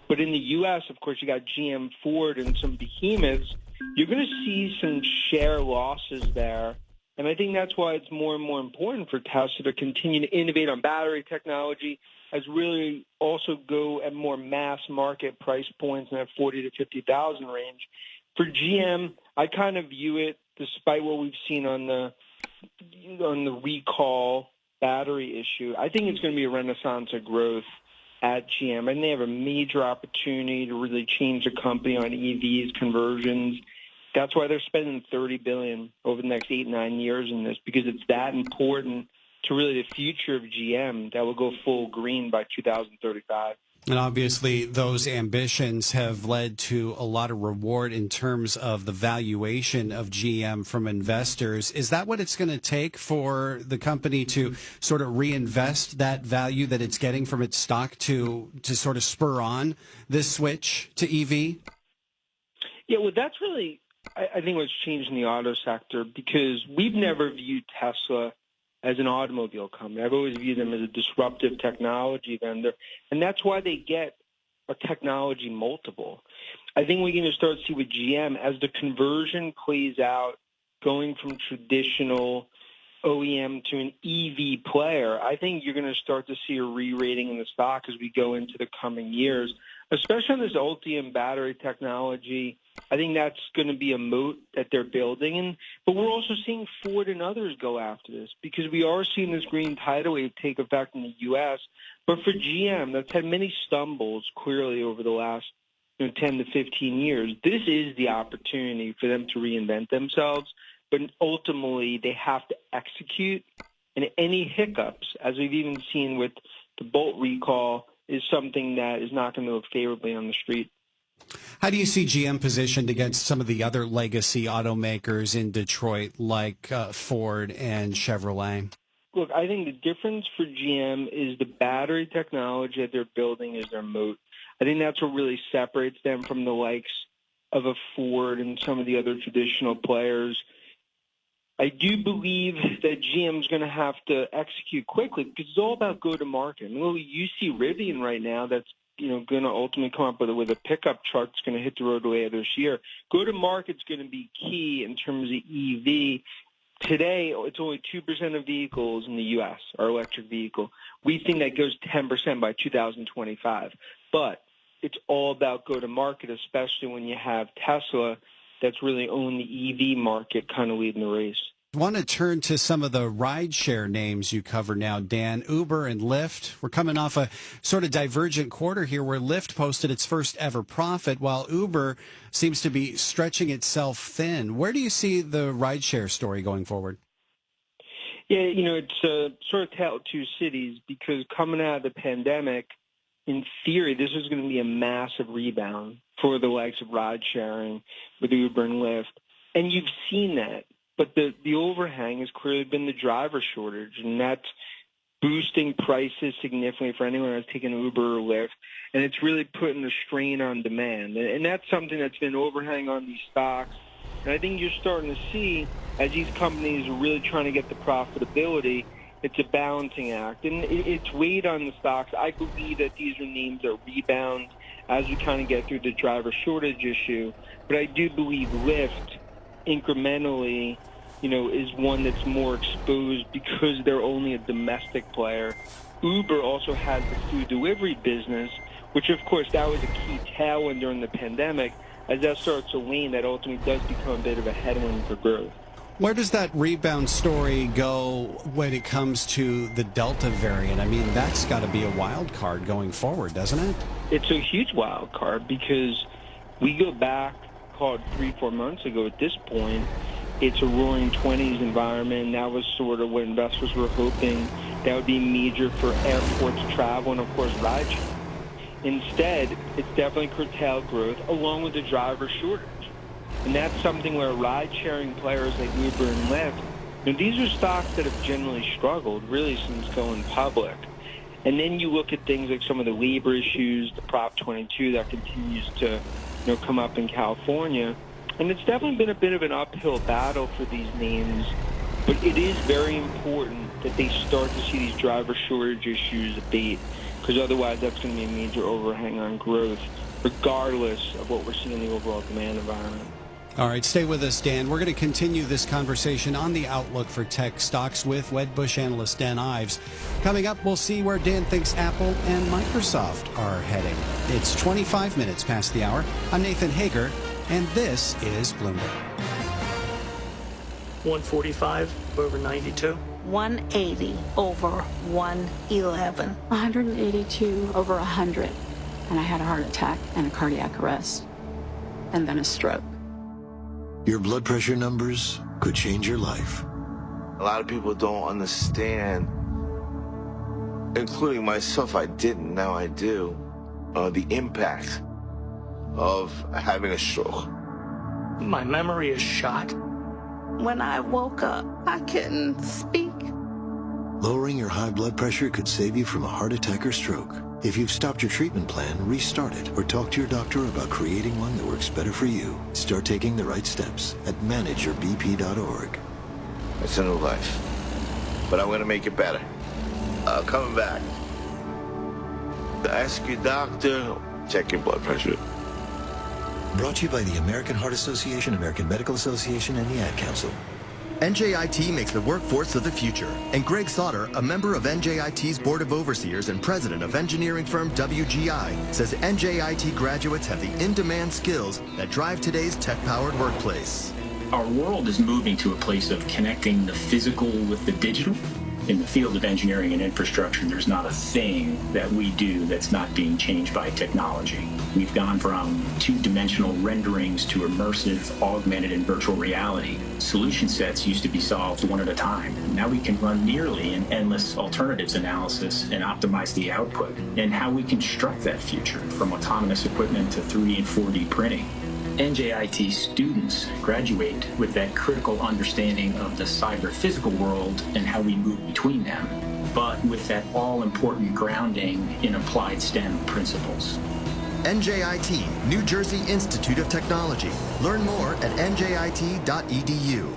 [SPEAKER 5] But in the U.S., of course, you got GM, Ford, and some behemoths. You're going to see some share losses there. And I think that's why it's more and more important for Tesla to continue to innovate on battery technology, as really also go at more mass market price points in that 40 to 50,000 range. For GM, I kind of view it, despite what we've seen on the recall battery issue, I think it's going to be a renaissance of growth at GM, and they have a major opportunity to really change the company on EVs, conversions. That's why they're spending $30 billion over the next 8-9 years in this, because it's that important to really the future of GM that will go full green by 2035.
[SPEAKER 25] And obviously, those ambitions have led to a lot of reward in terms of the valuation of GM from investors. Is that what it's going to take for the company to sort of reinvest that value that it's getting from its stock to sort of spur on this switch to EV?
[SPEAKER 5] Yeah, well, that's really, I think, what's changed in the auto sector, because we've never viewed Tesla as an automobile company. I've always viewed them as a disruptive technology vendor, and that's why they get a technology multiple. I think we're going to start to see with GM, as the conversion plays out, going from traditional OEM to an EV player, I think you're going to start to see a re-rating in the stock as we go into the coming years, especially on this Ultium battery technology. I think that's going to be a moat that they're building. But we're also seeing Ford and others go after this, because we are seeing this green tidal wave take effect in the U.S. But for GM, that's had many stumbles clearly over the last 10 to 15 years. This is the opportunity for them to reinvent themselves. But ultimately, they have to execute. And any hiccups, as we've even seen with the Bolt recall, is something that is not going to look favorably on the street.
[SPEAKER 25] How do you see GM positioned against some of the other legacy automakers in Detroit, like Ford and Chevrolet?
[SPEAKER 5] Look, I think the difference for GM is the battery technology that they're building is their moat. I think that's what really separates them from the likes of a Ford and some of the other traditional players. I do believe that GM's going to have to execute quickly, because it's all about go-to-market. Well, you see Rivian right now that's going to ultimately come up with a pickup truck that's going to hit the road later this year. Go-to-market's going to be key in terms of EV. Today, it's only 2% of vehicles in the U.S. are electric vehicle. We think that goes 10% by 2025. But it's all about go-to-market, especially when you have Tesla that's really owned the EV market kind of leading the race.
[SPEAKER 25] I want to turn to some of the rideshare names you cover now, Dan. Uber and Lyft. We're coming off a sort of divergent quarter here where Lyft posted its first ever profit while Uber seems to be stretching itself thin. Where do you see the rideshare story going forward?
[SPEAKER 5] Yeah, it's sort of tale of two cities because coming out of the pandemic, in theory, this is going to be a massive rebound for the likes of ride sharing with Uber and Lyft. And you've seen that. But the overhang has clearly been the driver shortage, and that's boosting prices significantly for anyone who's taken Uber or Lyft, and it's really putting a strain on demand. And that's something that's been overhang on these stocks. And I think you're starting to see, as these companies are really trying to get the profitability, it's a balancing act. And it's weighed on the stocks. I believe that these are names that rebound as we kind of get through the driver shortage issue. But I do believe Lyft incrementally, is one that's more exposed because they're only a domestic player. Uber also has the food delivery business, which of course that was a key tailwind during the pandemic. As that starts to wane, that ultimately does become a bit of a headwind for growth.
[SPEAKER 25] Where does that rebound story go when it comes to the Delta variant? I mean, that's got to be a wild card going forward, doesn't it?
[SPEAKER 5] It's a huge wild card because we go back, call it 3-4 months ago at this point, it's a roaring 20s environment. That was sort of what investors were hoping that would be major for airports, travel, and of course rideshare. Instead, it's definitely curtailed growth along with the driver shortage. And that's something where ride-sharing players like Uber and Lyft, these are stocks that have generally struggled really since going public. And then you look at things like some of the labor issues, the Prop 22 that continues to come up in California. And it's definitely been a bit of an uphill battle for these names. But it is very important that they start to see these driver shortage issues abate, because otherwise that's going to be a major overhang on growth, regardless of what we're seeing in the overall demand environment.
[SPEAKER 25] All right, stay with us, Dan. We're going to continue this conversation on the outlook for tech stocks with Wedbush analyst Dan Ives. Coming up, we'll see where Dan thinks Apple and Microsoft are heading. It's 25 minutes past the hour. I'm Nathan Hager, and this is Bloomberg.
[SPEAKER 7] 145 over 92.
[SPEAKER 13] 180 over 111.
[SPEAKER 14] 182 over 100. And I had a heart attack and a cardiac arrest. And then a stroke.
[SPEAKER 15] Your blood pressure numbers could change your life.
[SPEAKER 16] A lot of people don't understand, including myself, I didn't, now I do, the impact of having a stroke.
[SPEAKER 7] My memory is shot.
[SPEAKER 13] When I woke up, I couldn't speak.
[SPEAKER 15] Lowering your high blood pressure could save you from a heart attack or stroke. If you've stopped your treatment plan, restart it or talk to your doctor about creating one that works better for you. Start taking the right steps at manageyourbp.org.
[SPEAKER 16] It's a new life, but I'm going to make it better. Coming back. Ask your doctor, check your blood pressure.
[SPEAKER 15] Brought to you by the American Heart Association, American Medical Association, and the Ad Council.
[SPEAKER 17] NJIT makes the workforce of the future, and Greg Sauter, a member of NJIT's Board of Overseers and president of engineering firm WGI, says NJIT graduates have the in-demand skills that drive today's tech-powered workplace.
[SPEAKER 18] Our world is moving to a place of connecting the physical with the digital. In the field of engineering and infrastructure, there's not a thing that we do that's not being changed by technology. We've gone from two-dimensional renderings to immersive, augmented, and virtual reality. Solution sets used to be solved one at a time. Now we can run nearly an endless alternatives analysis and optimize the output, and how we construct that future, from autonomous equipment to 3D and 4D printing. NJIT students graduate with that critical understanding of the cyber-physical world and how we move between them, but with that all-important grounding in applied STEM principles.
[SPEAKER 17] NJIT, New Jersey Institute of Technology. Learn more at njit.edu.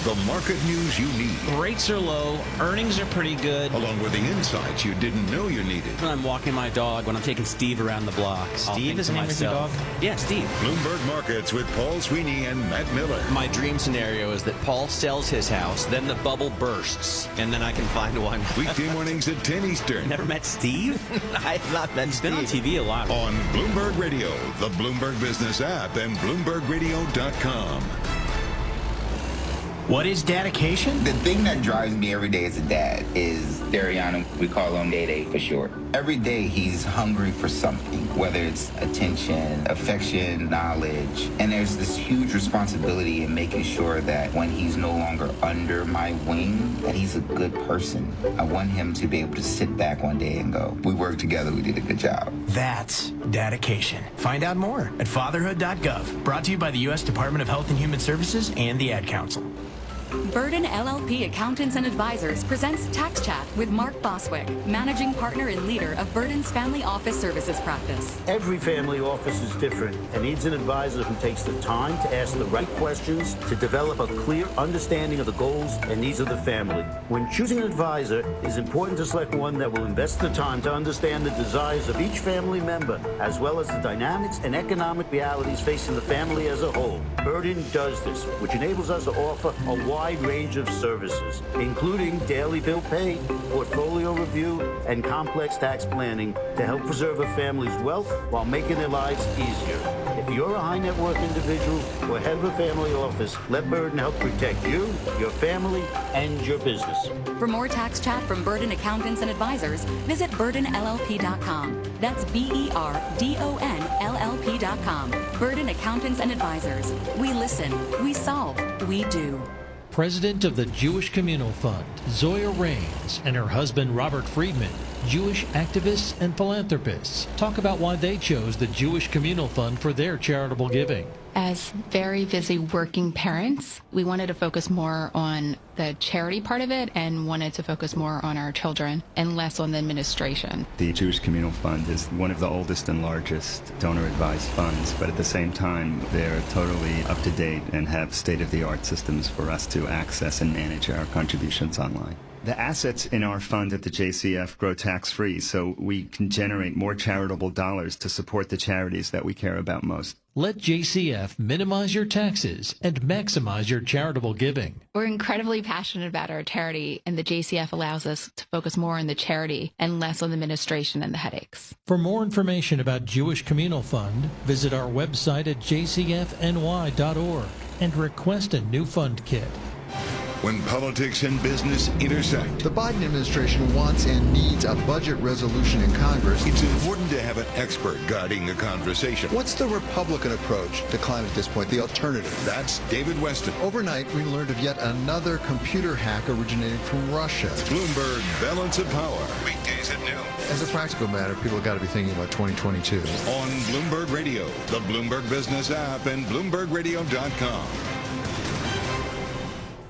[SPEAKER 3] The market news you need.
[SPEAKER 19] Rates are low, earnings are pretty good.
[SPEAKER 3] Along with the insights you didn't know you needed.
[SPEAKER 19] When I'm walking my dog, when I'm taking Steve around the block. Steve is my dog? Yeah, Steve.
[SPEAKER 3] Bloomberg Markets with Paul Sweeney and Matt Miller.
[SPEAKER 20] My dream scenario is that Paul sells his house, then the bubble bursts, and then I can find one.
[SPEAKER 3] Weekday mornings at 10 Eastern.
[SPEAKER 19] Never met Steve? I have not met Steve. He's been on TV a lot.
[SPEAKER 3] On Bloomberg Radio, the Bloomberg Business app, and BloombergRadio.com.
[SPEAKER 1] What is dedication?
[SPEAKER 2] The thing that drives me every day as a dad is Dariana. We call him Day for short. Every day he's hungry for something, whether it's attention, affection, knowledge. And there's this huge responsibility in making sure that when he's no longer under my wing, that he's a good person. I want him to be able to sit back one day and go, we worked together, we did a good job.
[SPEAKER 1] That's dedication. Find out more at fatherhood.gov. Brought to you by the U.S. Department of Health and Human Services and the Ad Council.
[SPEAKER 4] Burden LLP Accountants and Advisors presents Tax Chat with Mark Boswick, managing partner and leader of Burden's Family Office Services practice.
[SPEAKER 6] Every family office is different and needs an advisor who takes the time to ask the right questions to develop a clear understanding of the goals and needs of the family. When choosing an advisor, it is important to select one that will invest the time to understand the desires of each family member, as well as the dynamics and economic realities facing the family as a whole. Burden does this, which enables us to offer a wide range of services, including daily bill pay, portfolio review, and complex tax planning to help preserve a family's wealth while making their lives easier. If you're a high net worth individual or head of a family office, let Burden help protect you, your family, and your business.
[SPEAKER 4] For more Tax Chat from Burden Accountants and Advisors, visit burdenllp.com. That's BERDONLLP.com. Burden Accountants and Advisors. We listen, we solve, we do.
[SPEAKER 8] President of the Jewish Communal Fund, Zoya Raines, and her husband Robert Friedman, Jewish activists and philanthropists, talk about why they chose the Jewish Communal Fund for their charitable giving.
[SPEAKER 9] As very busy working parents, we wanted to focus more on the charity part of it and wanted to focus more on our children and less on the administration.
[SPEAKER 10] The Jewish Communal Fund is one of the oldest and largest donor-advised funds, but at the same time, they're totally up to date and have state-of-the-art systems for us to access and manage our contributions online. The assets in our fund at the JCF grow tax-free, so we can generate more charitable dollars to support the charities that we care about most.
[SPEAKER 8] Let JCF minimize your taxes and maximize your charitable giving.
[SPEAKER 9] We're incredibly passionate about our charity, and the JCF allows us to focus more on the charity and less on the administration and the headaches.
[SPEAKER 8] For more information about Jewish Communal Fund, visit our website at jcfny.org and request a new fund kit.
[SPEAKER 3] When politics and business intersect,
[SPEAKER 21] the Biden administration wants and needs a budget resolution in Congress.
[SPEAKER 3] It's important to have an expert guiding the conversation.
[SPEAKER 21] What's the Republican approach to climate at this point, the alternative?
[SPEAKER 3] That's David Weston.
[SPEAKER 21] Overnight, we learned of yet another computer hack originating from Russia.
[SPEAKER 3] Bloomberg Balance of Power. Weekdays at noon.
[SPEAKER 21] As a practical matter, people have got to be thinking about 2022.
[SPEAKER 3] On Bloomberg Radio, the Bloomberg Business app, and BloombergRadio.com.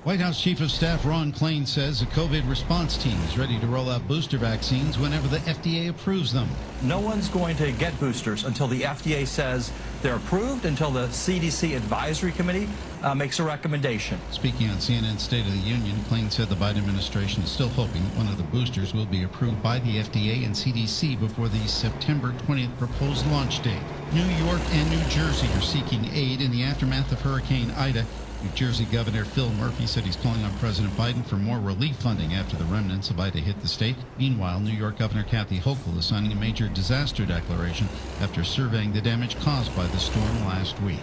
[SPEAKER 22] White House Chief of Staff Ron Klain says a COVID response team is ready to roll out booster vaccines whenever the FDA approves them.
[SPEAKER 24] No one's going to get boosters until the FDA says they're approved, until the CDC Advisory Committee makes a recommendation.
[SPEAKER 22] Speaking on CNN's State of the Union, Klain said the Biden administration is still hoping that one of the boosters will be approved by the FDA and CDC before the September 20th proposed launch date. New York and New Jersey are seeking aid in the aftermath of Hurricane Ida. New Jersey Governor Phil Murphy said he's calling on President Biden for more relief funding after the remnants of Ida hit the state. Meanwhile, New York Governor Kathy Hochul is signing a major disaster declaration after surveying the damage caused by the storm last week.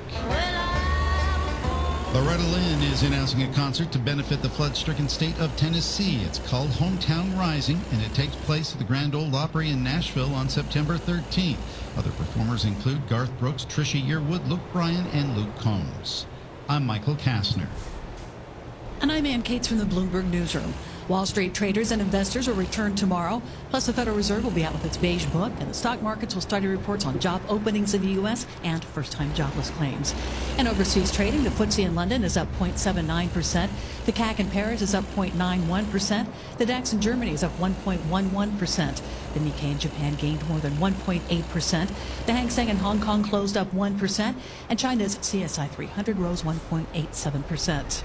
[SPEAKER 22] Loretta Lynn is announcing a concert to benefit the flood-stricken state of Tennessee. It's called Hometown Rising, and it takes place at the Grand Ole Opry in Nashville on September 13th. Other performers include Garth Brooks, Trisha Yearwood, Luke Bryan, and Luke Combs. I'm Michael Kastner.
[SPEAKER 26] And I'm Ann Cates from the Bloomberg Newsroom. Wall Street traders and investors will return tomorrow. Plus, the Federal Reserve will be out with its beige book, and the stock markets will study reports on job openings in the U.S. and first-time jobless claims. And overseas trading, the FTSE in London is up 0.79%. The CAC in Paris is up 0.91%. The DAX in Germany is up 1.11%. The Nikkei in Japan gained more than 1.8%. The Hang Seng in Hong Kong closed up 1%. And China's CSI 300 rose 1.87%.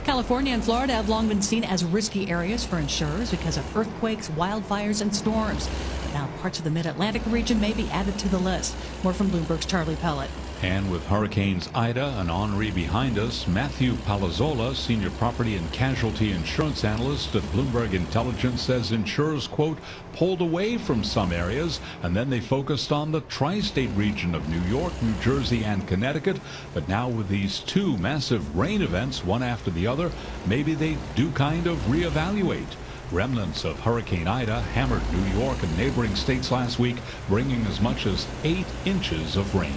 [SPEAKER 26] California and Florida have long been seen as risky areas for insurers because of earthquakes, wildfires, and storms. Now, parts of the mid-Atlantic region may be added to the list. More from Bloomberg's Charlie Pellet.
[SPEAKER 5] And with Hurricanes Ida and Henri behind us, Matthew Palazzola, senior property and casualty insurance analyst at Bloomberg Intelligence, says insurers, quote, pulled away from some areas and then they focused on the tri-state region of New York, New Jersey, and Connecticut. But now with these two massive rain events, one after the other, maybe they do kind of reevaluate. Remnants of Hurricane Ida hammered New York and neighboring states last week, bringing as much as 8 inches of rain.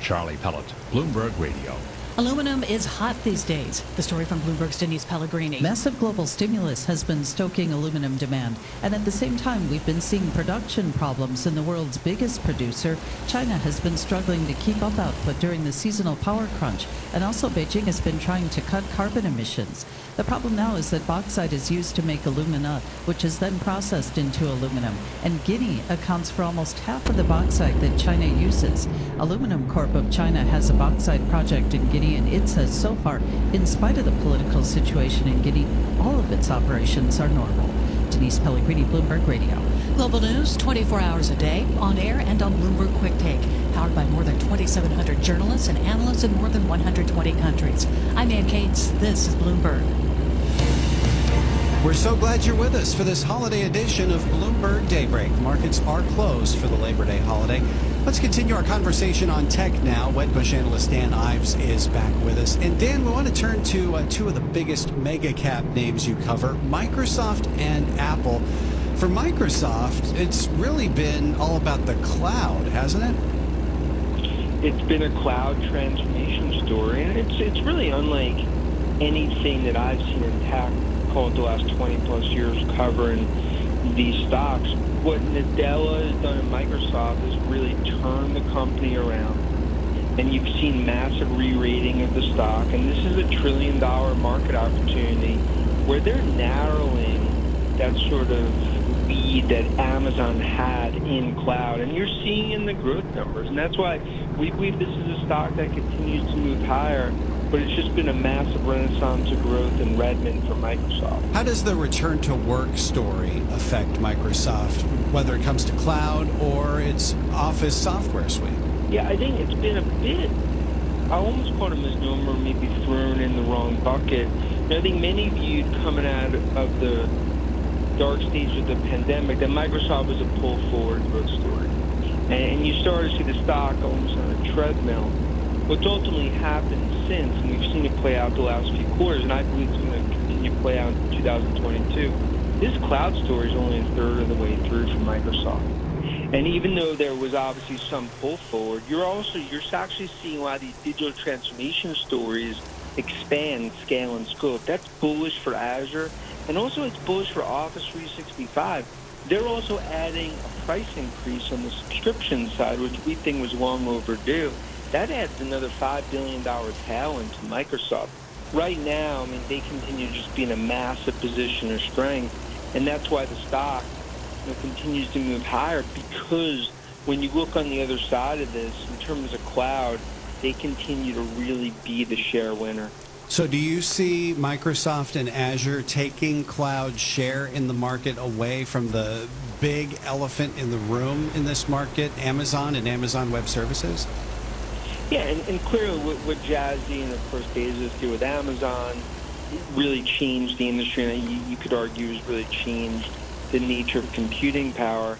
[SPEAKER 5] Charlie Pellet, Bloomberg Radio.
[SPEAKER 26] Aluminum is hot these days. The story from Bloomberg's Denise Pellegrini.
[SPEAKER 11] Massive global stimulus has been stoking aluminum demand, and at the same time we've been seeing production problems in the world's biggest producer. China has been struggling to keep up output during the seasonal power crunch, and also Beijing has been trying to cut carbon emissions. The problem now is that bauxite is used to make alumina, which is then processed into aluminum, and Guinea accounts for almost half of the bauxite that China uses. Aluminum Corp of China has a bauxite project in Guinea, and it says so far, in spite of the political situation in Guinea, all of its operations are normal. Denise Pellegrini, Bloomberg Radio.
[SPEAKER 26] Global news 24 hours a day, on air and on Bloomberg Quick Take, powered by more than 2,700 journalists and analysts in more than 120 countries. I'm Ann Cates. This is Bloomberg.
[SPEAKER 12] We're so glad you're with us for this holiday edition of Bloomberg Daybreak. Markets are closed for the Labor Day holiday. Let's continue our conversation on tech now. Wedbush analyst Dan Ives is back with us. And Dan, we want to turn to two of the biggest mega cap names you cover, Microsoft and Apple. For Microsoft, it's really been all about the cloud, hasn't it?
[SPEAKER 14] It's been a cloud transformation story, and it's really unlike anything that I've seen in tech, call it the last 20 plus years covering these stocks. What Nadella has done in Microsoft is really turn the company around, and you've seen massive re-rating of the stock, and this is a $1 trillion market opportunity where they're narrowing that sort of lead that Amazon had in cloud, and you're seeing in the growth numbers, and that's why we believe this is a stock that continues to move higher. But it's just been a massive renaissance of growth in Redmond for Microsoft.
[SPEAKER 12] How does the return to work story affect Microsoft, whether it comes to cloud or its Office software suite?
[SPEAKER 14] Yeah, I think it's been a bit, I almost call it a misnomer, maybe thrown in the wrong bucket. I think many viewed coming out of the dark stage of the pandemic that Microsoft was a pull forward growth story. And you started to see the stock almost on a treadmill. What's ultimately happened since, and we've seen it play out the last few quarters, and I believe it's going to continue to play out in 2022, this cloud story is only a third of the way through for Microsoft. And even though there was obviously some pull forward, you're actually seeing a lot of these digital transformation stories expand, scale, and scope. That's bullish for Azure, and also it's bullish for Office 365. They're also adding a price increase on the subscription side, which we think was long overdue. That adds another $5 billion tailwind to Microsoft. Right now, I mean, they continue to just be in a massive position of strength, and that's why the stock continues to move higher, because when you look on the other side of this, in terms of cloud, they continue to really be the share winner.
[SPEAKER 12] So do you see Microsoft and Azure taking cloud share in the market away from the big elephant in the room in this market, Amazon and Amazon Web Services?
[SPEAKER 14] Yeah, and clearly what Jazzy and, of course, Bezos do with Amazon really changed the industry, and you could argue has really changed the nature of computing power.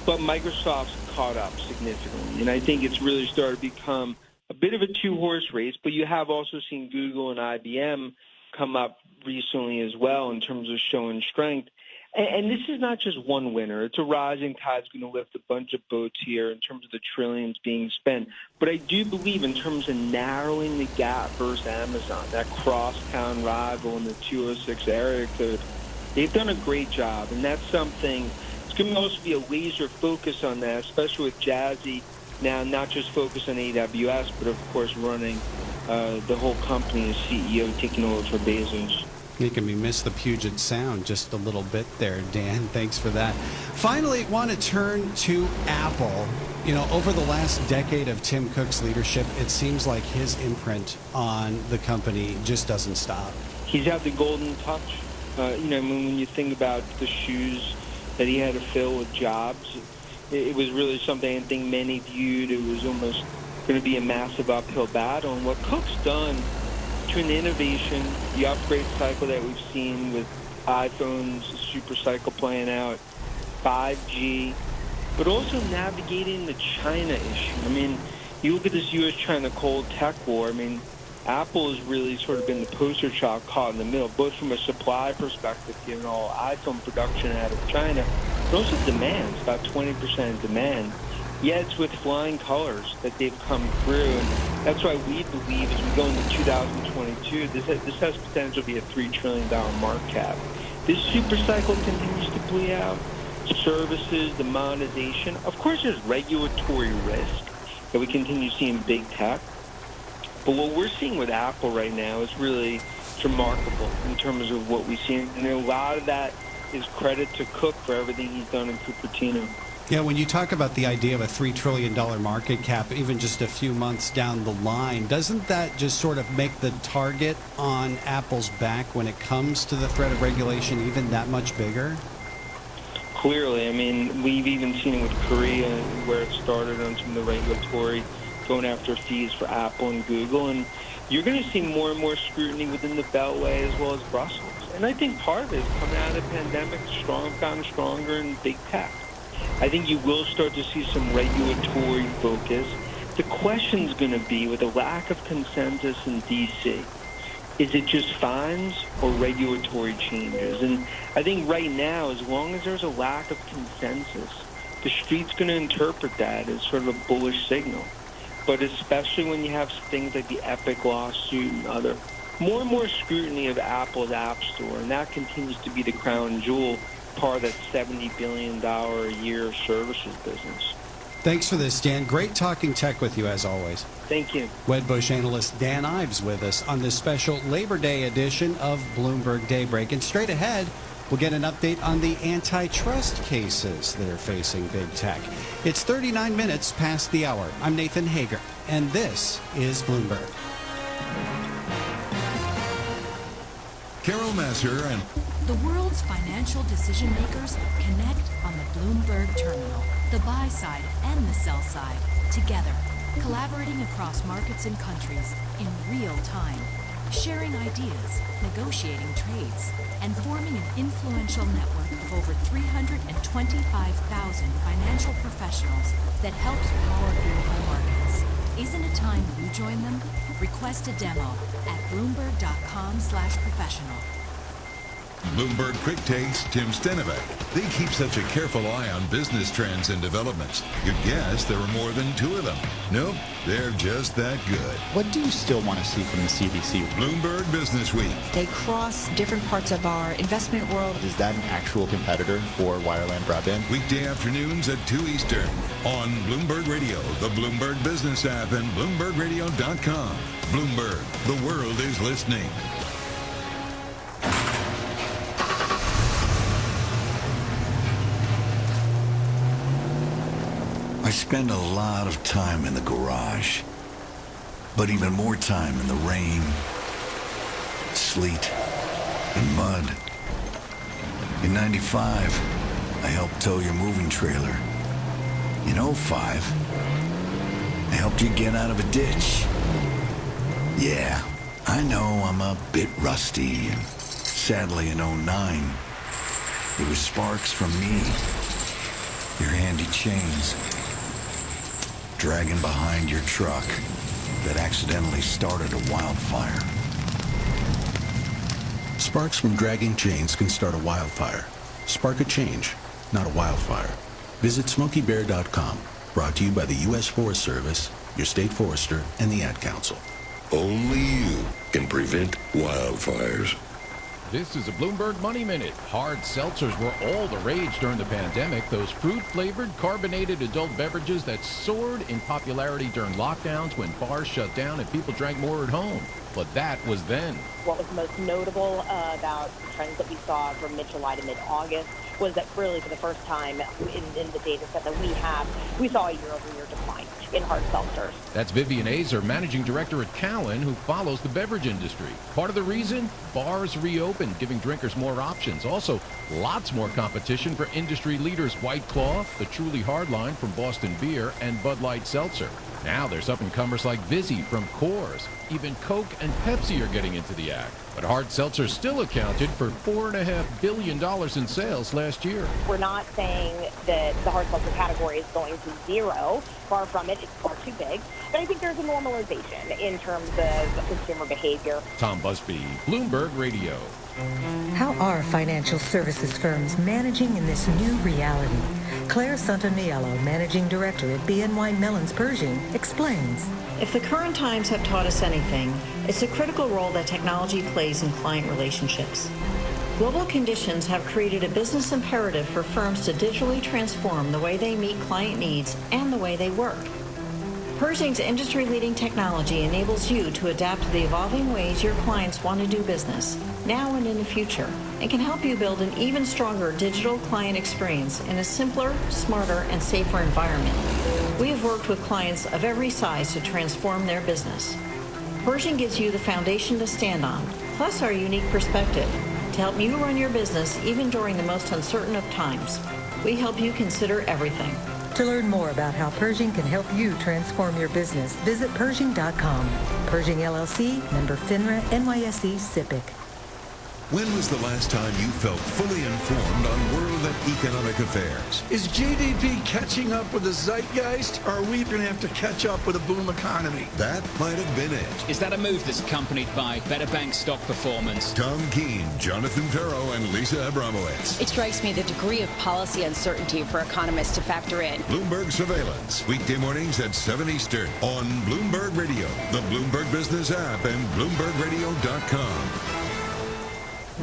[SPEAKER 14] But Microsoft's caught up significantly, and I think it's really started to become a bit of a two-horse race, but you have also seen Google and IBM come up recently as well in terms of showing strength. And this is not just one winner. It's a rising tide's going to lift a bunch of boats here in terms of the trillions being spent. But I do believe in terms of narrowing the gap versus Amazon, that crosstown rival in the 206 area code, they've done a great job. And that's something, it's going to also be a laser focus on that, especially with Jazzy now not just focused on AWS, but of course running the whole company as CEO, taking over for Bezos.
[SPEAKER 12] Making me miss the Puget Sound just a little bit there, Dan. Thanks for that. Finally, want to turn to Apple. You know, over the last decade of Tim Cook's leadership, it seems like his imprint on the company just doesn't stop.
[SPEAKER 14] He's had the golden touch. When you think about the shoes that he had to fill with jobs. It was really something I think many viewed it was almost going to be a massive uphill battle. And what Cook's done between the innovation, the upgrade cycle that we've seen with iPhones, the super cycle playing out, 5G, but also navigating the China issue. I mean, you look at this U.S.-China cold tech war. I mean, Apple has really sort of been the poster child caught in the middle, both from a supply perspective, given all iPhone production out of China, but also demand. It's about 20% demand. Yet it's with flying colors that they've come through, and that's why we believe as we go into 2022, this has potential to be a $3 trillion market cap. This super cycle continues to play out. Services, the monetization. Of course, there's regulatory risk that we continue seeing big tech. But what we're seeing with Apple right now is really remarkable in terms of what we see. And a lot of that is credit to Cook for everything he's done in Cupertino.
[SPEAKER 12] Yeah, when you talk about the idea of a $3 trillion market cap, even just a few months down the line, doesn't that just sort of make the target on Apple's back when it comes to the threat of regulation even that much bigger?
[SPEAKER 14] Clearly. I mean, we've even seen it with Korea, where it started on some of the regulatory going after fees for Apple and Google. And you're going to see more and more scrutiny within the Beltway as well as Brussels. And I think part of it is coming out of the pandemic, gotten stronger in big tech. I think you will start to see some regulatory focus. The question's going to be, with a lack of consensus in D.C., is it just fines or regulatory changes? And I think right now, as long as there's a lack of consensus, the street's going to interpret that as sort of a bullish signal. But especially when you have things like the Epic lawsuit and other, more and more scrutiny of Apple's App Store, and that continues to be the crown jewel, part of that $70 billion a year services business.
[SPEAKER 12] Thanks for this, Dan. Great talking tech with you, as always.
[SPEAKER 14] Thank you.
[SPEAKER 12] Wedbush analyst Dan Ives with us on this special Labor Day edition of Bloomberg Daybreak. And straight ahead, we'll get an update on the antitrust cases that are facing big tech. It's 39 minutes past the hour. I'm Nathan Hager, and this is Bloomberg.
[SPEAKER 3] Carol Masser and
[SPEAKER 7] the world's financial decision makers connect on the Bloomberg terminal. The buy side and the sell side together, collaborating across markets and countries in real time, sharing ideas, negotiating trades, and forming an influential network of over 325,000 financial professionals that helps power global markets. Isn't it time you join them? Request a demo at bloomberg.com/professional.
[SPEAKER 3] Bloomberg Quick Takes Tim Stenovec. They keep such a careful eye on business trends and developments. You'd guess there are more than two of them. Nope, they're just that good.
[SPEAKER 13] What do you still want to see from the CDC?
[SPEAKER 3] Bloomberg Business Week.
[SPEAKER 15] They cross different parts of our investment world.
[SPEAKER 13] Is that an actual competitor for wireline broadband?
[SPEAKER 3] Weekday afternoons at 2 Eastern on Bloomberg Radio, the Bloomberg Business app, and BloombergRadio.com. Bloomberg, the world is listening.
[SPEAKER 16] I spend a lot of time in the garage, but even more time in the rain, sleet, and mud. In '95, I helped tow your moving trailer. In '05, I helped you get out of a ditch. Yeah, I know I'm a bit rusty, and sadly in '09, it was sparks from me, your handy chains, dragging behind your truck that accidentally started a wildfire.
[SPEAKER 23] Sparks from dragging chains can start a wildfire. Spark a change, not a wildfire. Visit SmokeyBear.com. Brought to you by the U.S. Forest Service, your state forester, and the Ad Council.
[SPEAKER 25] Only you can prevent wildfires.
[SPEAKER 27] This is a Bloomberg Money Minute. Hard seltzers were all the rage during the pandemic. Those fruit-flavored, carbonated adult beverages that soared in popularity during lockdowns when bars shut down and people drank more at home. But that was then.
[SPEAKER 28] What was most notable about the trends that we saw from mid-July to mid-August was that really for the first time in the data set that we saw a year-over-year decline in hard seltzers.
[SPEAKER 27] That's Vivian Azer, managing director at Cowen, who follows the beverage industry. Part of the reason? Bars reopened, giving drinkers more options. Also, Lots more competition for industry leaders White Claw, the Truly Hardline from Boston Beer, and Bud Light Seltzer. Now there's up-and-comers like Vizzy from Coors. Even Coke and Pepsi are getting into the act. But hard seltzer still accounted for $4.5 billion in sales last year.
[SPEAKER 28] We're not saying that the hard seltzer category is going to zero. Far from it. It's far too big. But I think there's a normalization in terms of consumer behavior.
[SPEAKER 27] Tom Busby, Bloomberg Radio.
[SPEAKER 1] How are financial services firms managing in this new reality? Claire Santaniello, Managing Director at BNY Mellon's Pershing, explains.
[SPEAKER 2] If the current times have taught us anything, it's the critical role that technology plays in client relationships. Global conditions have created a business imperative for firms to digitally transform the way they meet client needs and the way they work. Pershing's industry-leading technology enables you to adapt to the evolving ways your clients want to do business, now and in the future, and can help you build an even stronger digital client experience in a simpler, smarter, and safer environment. We have worked with clients of every size to transform their business. Pershing gives you the foundation to stand on, plus our unique perspective, to help you run your business even during the most uncertain of times. We help you consider everything.
[SPEAKER 1] To learn more about how Pershing can help you transform your business, visit Pershing.com. Pershing LLC, member FINRA, NYSE, SIPC.
[SPEAKER 3] When was the last time you felt fully informed on world and economic affairs?
[SPEAKER 4] Is GDP catching up with the zeitgeist, or are we going to have to catch up with a boom economy?
[SPEAKER 3] That might have been it.
[SPEAKER 6] Is that a move that's accompanied by better bank stock performance?
[SPEAKER 3] Tom Keene, Jonathan Ferro, and Lisa Abramowitz.
[SPEAKER 17] It strikes me the degree of policy uncertainty for economists to factor in.
[SPEAKER 3] Bloomberg Surveillance, weekday mornings at 7 Eastern on Bloomberg Radio, the Bloomberg Business app, and BloombergRadio.com.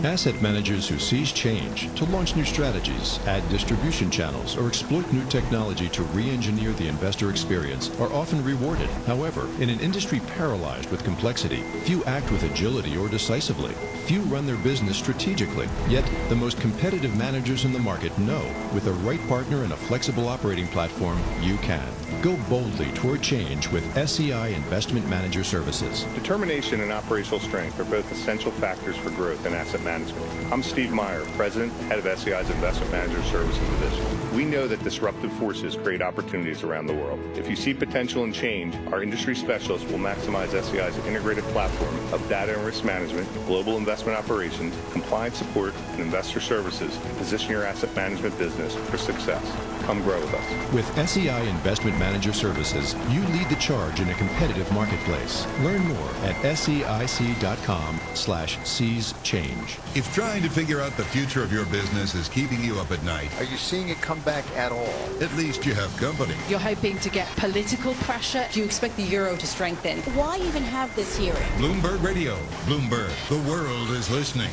[SPEAKER 18] Asset managers who seize change to launch new strategies, add distribution channels, or exploit new technology to re-engineer the investor experience are often rewarded. However, in an industry paralyzed with complexity, few act with agility or decisively. Few run their business strategically. Yet, the most competitive managers in the market know, with the right partner and a flexible operating platform, you can. Go boldly toward change with SEI Investment Manager Services.
[SPEAKER 19] Determination and operational strength are both essential factors for growth in asset management. I'm Steve Meyer, President, Head of SEI's Investment Manager Services Division. We know that disruptive forces create opportunities around the world. If you see potential in change, our industry specialists will maximize SEI's integrated platform of data and risk management, global investment operations, compliance support, and investor services to position your asset management business for success. Come grow with us.
[SPEAKER 18] With SEI Investment Manager Services, you lead the charge in a competitive marketplace. Learn more at SEIC.com/seize change.
[SPEAKER 3] If trying to figure out the future of your business is keeping you up at night,
[SPEAKER 21] Are you seeing it come back at all?
[SPEAKER 3] at least you have company.
[SPEAKER 17] You're hoping to get political pressure? Do you expect the euro to strengthen? Why even have this hearing?
[SPEAKER 3] Bloomberg Radio. Bloomberg. The world is listening.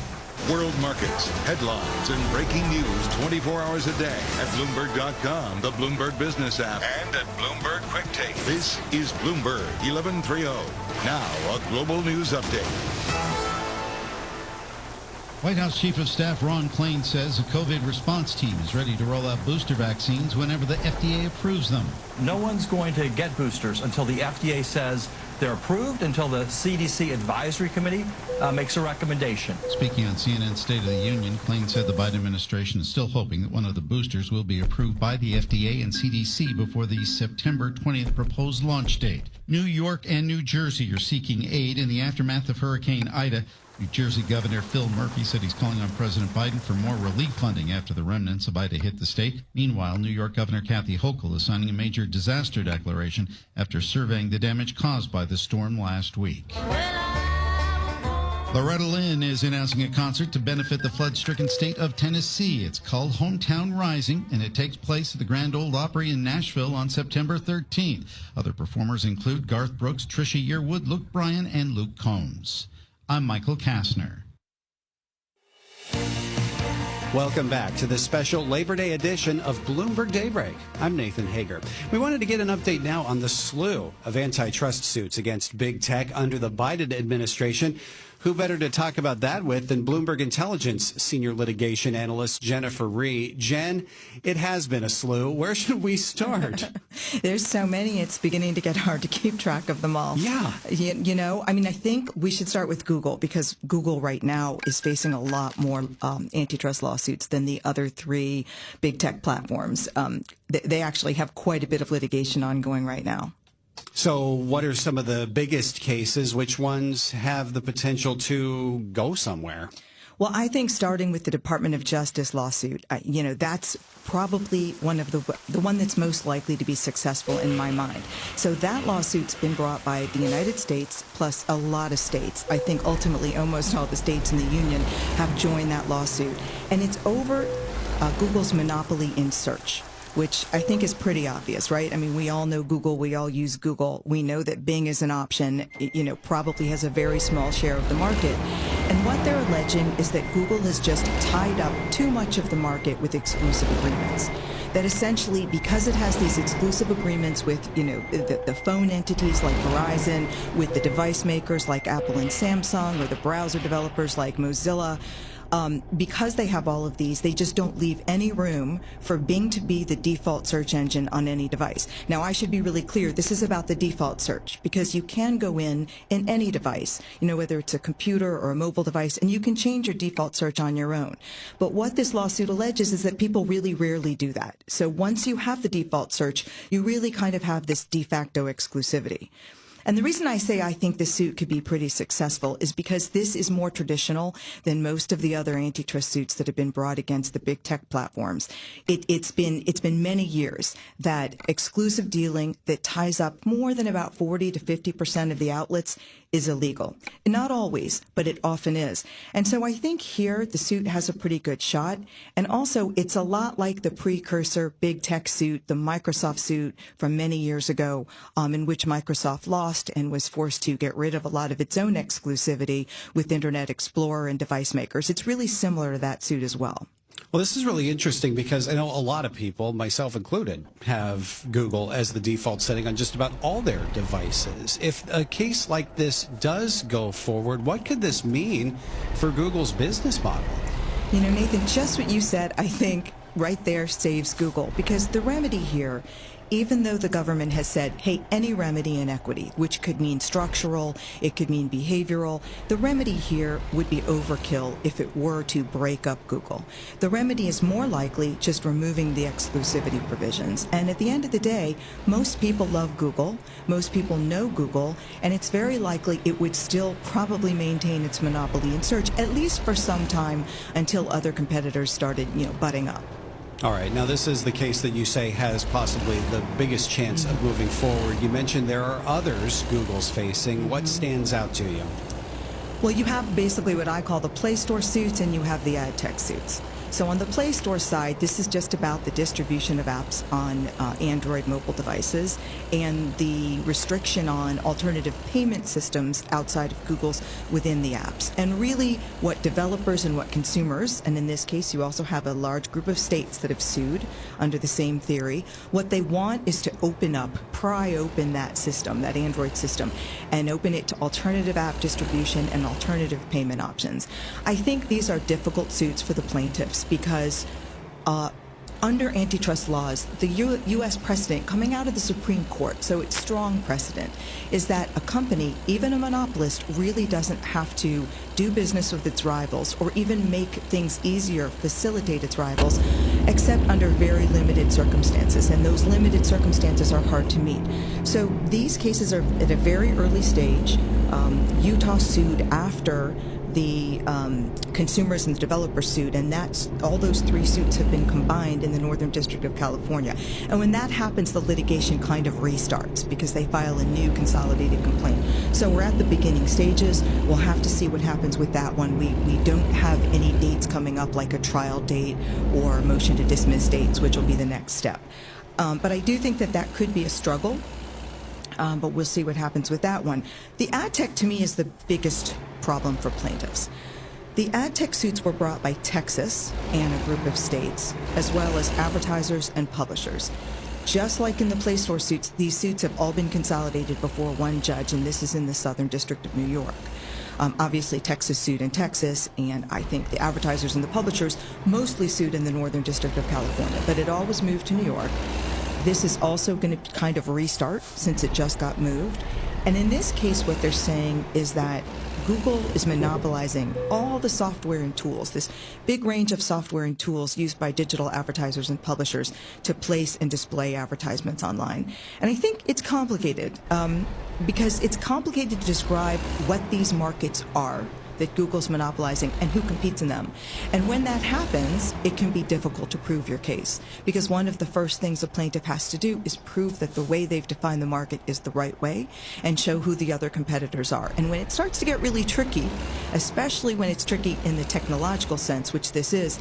[SPEAKER 3] World markets, headlines, and breaking news 24 hours a day at Bloomberg.com, the Bloomberg Business app, and at Bloomberg Quick Take. This is Bloomberg 1130. Now, a global news update.
[SPEAKER 22] White House Chief of Staff Ron Klain says a COVID response team is ready to roll out booster vaccines whenever the FDA approves them.
[SPEAKER 24] No one's going to get boosters until the FDA says they're approved, until the CDC Advisory Committee makes a recommendation.
[SPEAKER 22] Speaking on CNN's State of the Union, Klain said the Biden administration is still hoping that one of the boosters will be approved by the FDA and CDC before the September 20th proposed launch date. New York and New Jersey are seeking aid in the aftermath of Hurricane Ida. New Jersey Governor Phil Murphy said he's calling on President Biden for more relief funding after the remnants of Ida hit the state. Meanwhile, New York Governor Kathy Hochul is signing a major disaster declaration after surveying the damage caused by the storm last week. Loretta Lynn is announcing a concert to benefit the flood-stricken state of Tennessee. It's called Hometown Rising, and it takes place at the Grand Ole Opry in Nashville on September 13th. Other performers include Garth Brooks, Trisha Yearwood, Luke Bryan, and Luke Combs. I'm Michael Kastner.
[SPEAKER 12] Welcome back to this special Labor Day edition of Bloomberg Daybreak. I'm Nathan Hager. We wanted to get an update now on the slew of antitrust suits against big tech under the Biden administration. Who better to talk about that with than Bloomberg Intelligence senior litigation analyst Jennifer Rhee. Jen, it has been a slew. Where should we start?
[SPEAKER 5] There's so many, it's beginning to get hard to keep track of them all.
[SPEAKER 12] Yeah.
[SPEAKER 5] You know, I mean, I think we should start with Google, because Google right now is facing a lot more antitrust lawsuits than the other three big tech platforms. They actually have quite a bit of litigation ongoing right now.
[SPEAKER 12] So what are some of the biggest cases? Which ones have the potential to go somewhere?
[SPEAKER 5] Well, I think starting with the Department of Justice lawsuit, you know, that's probably one of the one that's most likely to be successful in my mind. So that lawsuit's been brought by the United States plus a lot of states. I think ultimately almost all the states in the union have joined that lawsuit. And it's over Google's monopoly in search, which I think is pretty obvious, right? I mean, we all know Google. We all use Google. We know that Bing is an option, you know, probably has a very small share of the market. And what they're alleging is that Google has just tied up too much of the market with exclusive agreements. That essentially, because it has these exclusive agreements with, you know, the phone entities like Verizon, with the device makers like Apple and Samsung, or the browser developers like Mozilla, because they have all of these, they just don't leave any room for Bing to be the default search engine on any device. Now, I should be really clear. This is about the default search, because you can go in any device, you know, whether it's a computer or a mobile device, and you can change your default search on your own. But what this lawsuit alleges is that people really rarely do that. So once you have the default search, you really kind of have this de facto exclusivity. And the reason I say I think this suit could be pretty successful is because this is more traditional than most of the other antitrust suits that have been brought against the big tech platforms. It's been many years that exclusive dealing that ties up more than about 40 to 50% of the outlets is illegal. Not always, but it often is. And so I think here the suit has a pretty good shot. And also it's a lot like the precursor big tech suit, the Microsoft suit from many years ago, in which Microsoft lost and was forced to get rid of a lot of its own exclusivity with Internet Explorer and device makers. It's really similar to that suit as well.
[SPEAKER 12] Well, this is really interesting because I know a lot of people, myself included, have Google as the default setting on just about all their devices. If a case like this does go forward, what could this mean for Google's business model?
[SPEAKER 5] You know, Nathan, just what you said, I think right there saves Google, because the remedy here, even though the government has said, hey, any remedy in equity, which could mean structural, it could mean behavioral, the remedy here would be overkill if it were to break up Google. The remedy is more likely just removing the exclusivity provisions. And at the end of the day, most people love Google, most people know Google, and it's very likely it would still probably maintain its monopoly in search, at least for some time, until other competitors started, you know, butting up.
[SPEAKER 12] All right. Now, this is the case that you say has possibly the biggest chance of moving forward. You mentioned there are others Google's facing. What stands out to you?
[SPEAKER 5] Well, you have basically what I call the Play Store suits, and you have the ad tech suits. So on the Play Store side, this is just about the distribution of apps on Android mobile devices and the restriction on alternative payment systems outside of Google's within the apps. And really what developers and what consumers, and in this case you also have a large group of states that have sued under the same theory, what they want is to open up, pry open that system, that Android system, and open it to alternative app distribution and alternative payment options. I think these are difficult suits for the plaintiffs, because under antitrust laws, the U.S. precedent coming out of the Supreme Court, so it's strong precedent, is that a company, even a monopolist, really doesn't have to do business with its rivals or even make things easier, facilitate its rivals, except under very limited circumstances. And those limited circumstances are hard to meet. So these cases are at a very early stage. Utah sued after the consumers and the developers sued, and that's all those three suits have been combined in the Northern District of California. And when that happens, the litigation kind of restarts because they file a new consolidated complaint. So we're at the beginning stages. We'll have to see what happens with that one. We don't have any dates coming up, like a trial date or motion to dismiss dates, which will be the next step. But I do think that that could be a struggle. But we'll see what happens with that one. The ad tech, to me, is the biggest problem for plaintiffs. The ad tech suits were brought by Texas and a group of states, as well as advertisers and publishers. Just like in the Play Store suits, these suits have all been consolidated before one judge, and this is in the Southern District of New York. Obviously, Texas sued in Texas, and I think the advertisers and the publishers mostly sued in the Northern District of California, but it all was moved to New York. This is also going to kind of restart since it just got moved. And in this case, what they're saying is that Google is monopolizing all the software and tools, this big range of software and tools used by digital advertisers and publishers to place and display advertisements online. And I think it's complicated because it's complicated to describe what these markets are that Google's monopolizing and who competes in them. And when that happens, it can be difficult to prove your case, because one of the first things a plaintiff has to do is prove that the way they've defined the market is the right way and show who the other competitors are. And when it starts to get really tricky, especially when it's tricky in the technological sense, which this is,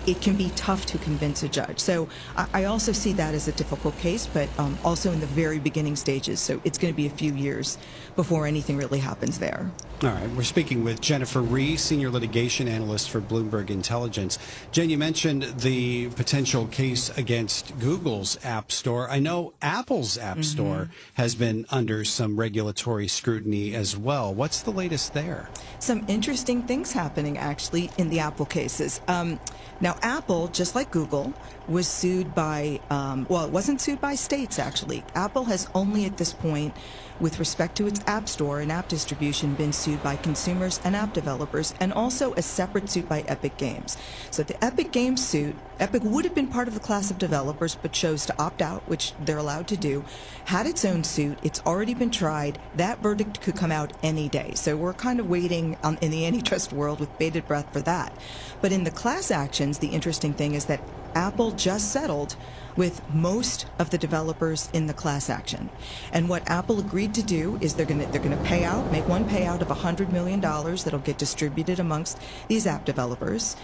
[SPEAKER 5] it can be tough to convince a judge. So I also see that as a difficult case, but also in the very beginning stages. So it's going to be a few years before anything really happens there.
[SPEAKER 12] All right, we're speaking with Jennifer Rhee, Senior Litigation Analyst for Bloomberg Intelligence. Jen, you mentioned the potential case against Google's App Store. I know Apple's App Store has been under some regulatory scrutiny as well. What's the latest there?
[SPEAKER 5] Some interesting things happening, actually, in the Apple cases. Now, Apple, just like Google, was sued by, well, it wasn't sued by states, actually. Apple has only at this point, with respect to its App Store and app distribution, been sued by consumers and app developers, and also a separate suit by Epic Games. So the Epic Games suit, Epic would have been part of the class of developers, but chose to opt out, which they're allowed to do, had its own suit. It's already been tried. That verdict could come out any day. So we're kind of waiting in the antitrust world with bated breath for that. But in the class actions, the interesting thing is that Apple just settled with most of the developers in the class action. And what Apple agreed to do is they're going to pay out, make one payout of $100 million that'll get distributed amongst these app developers.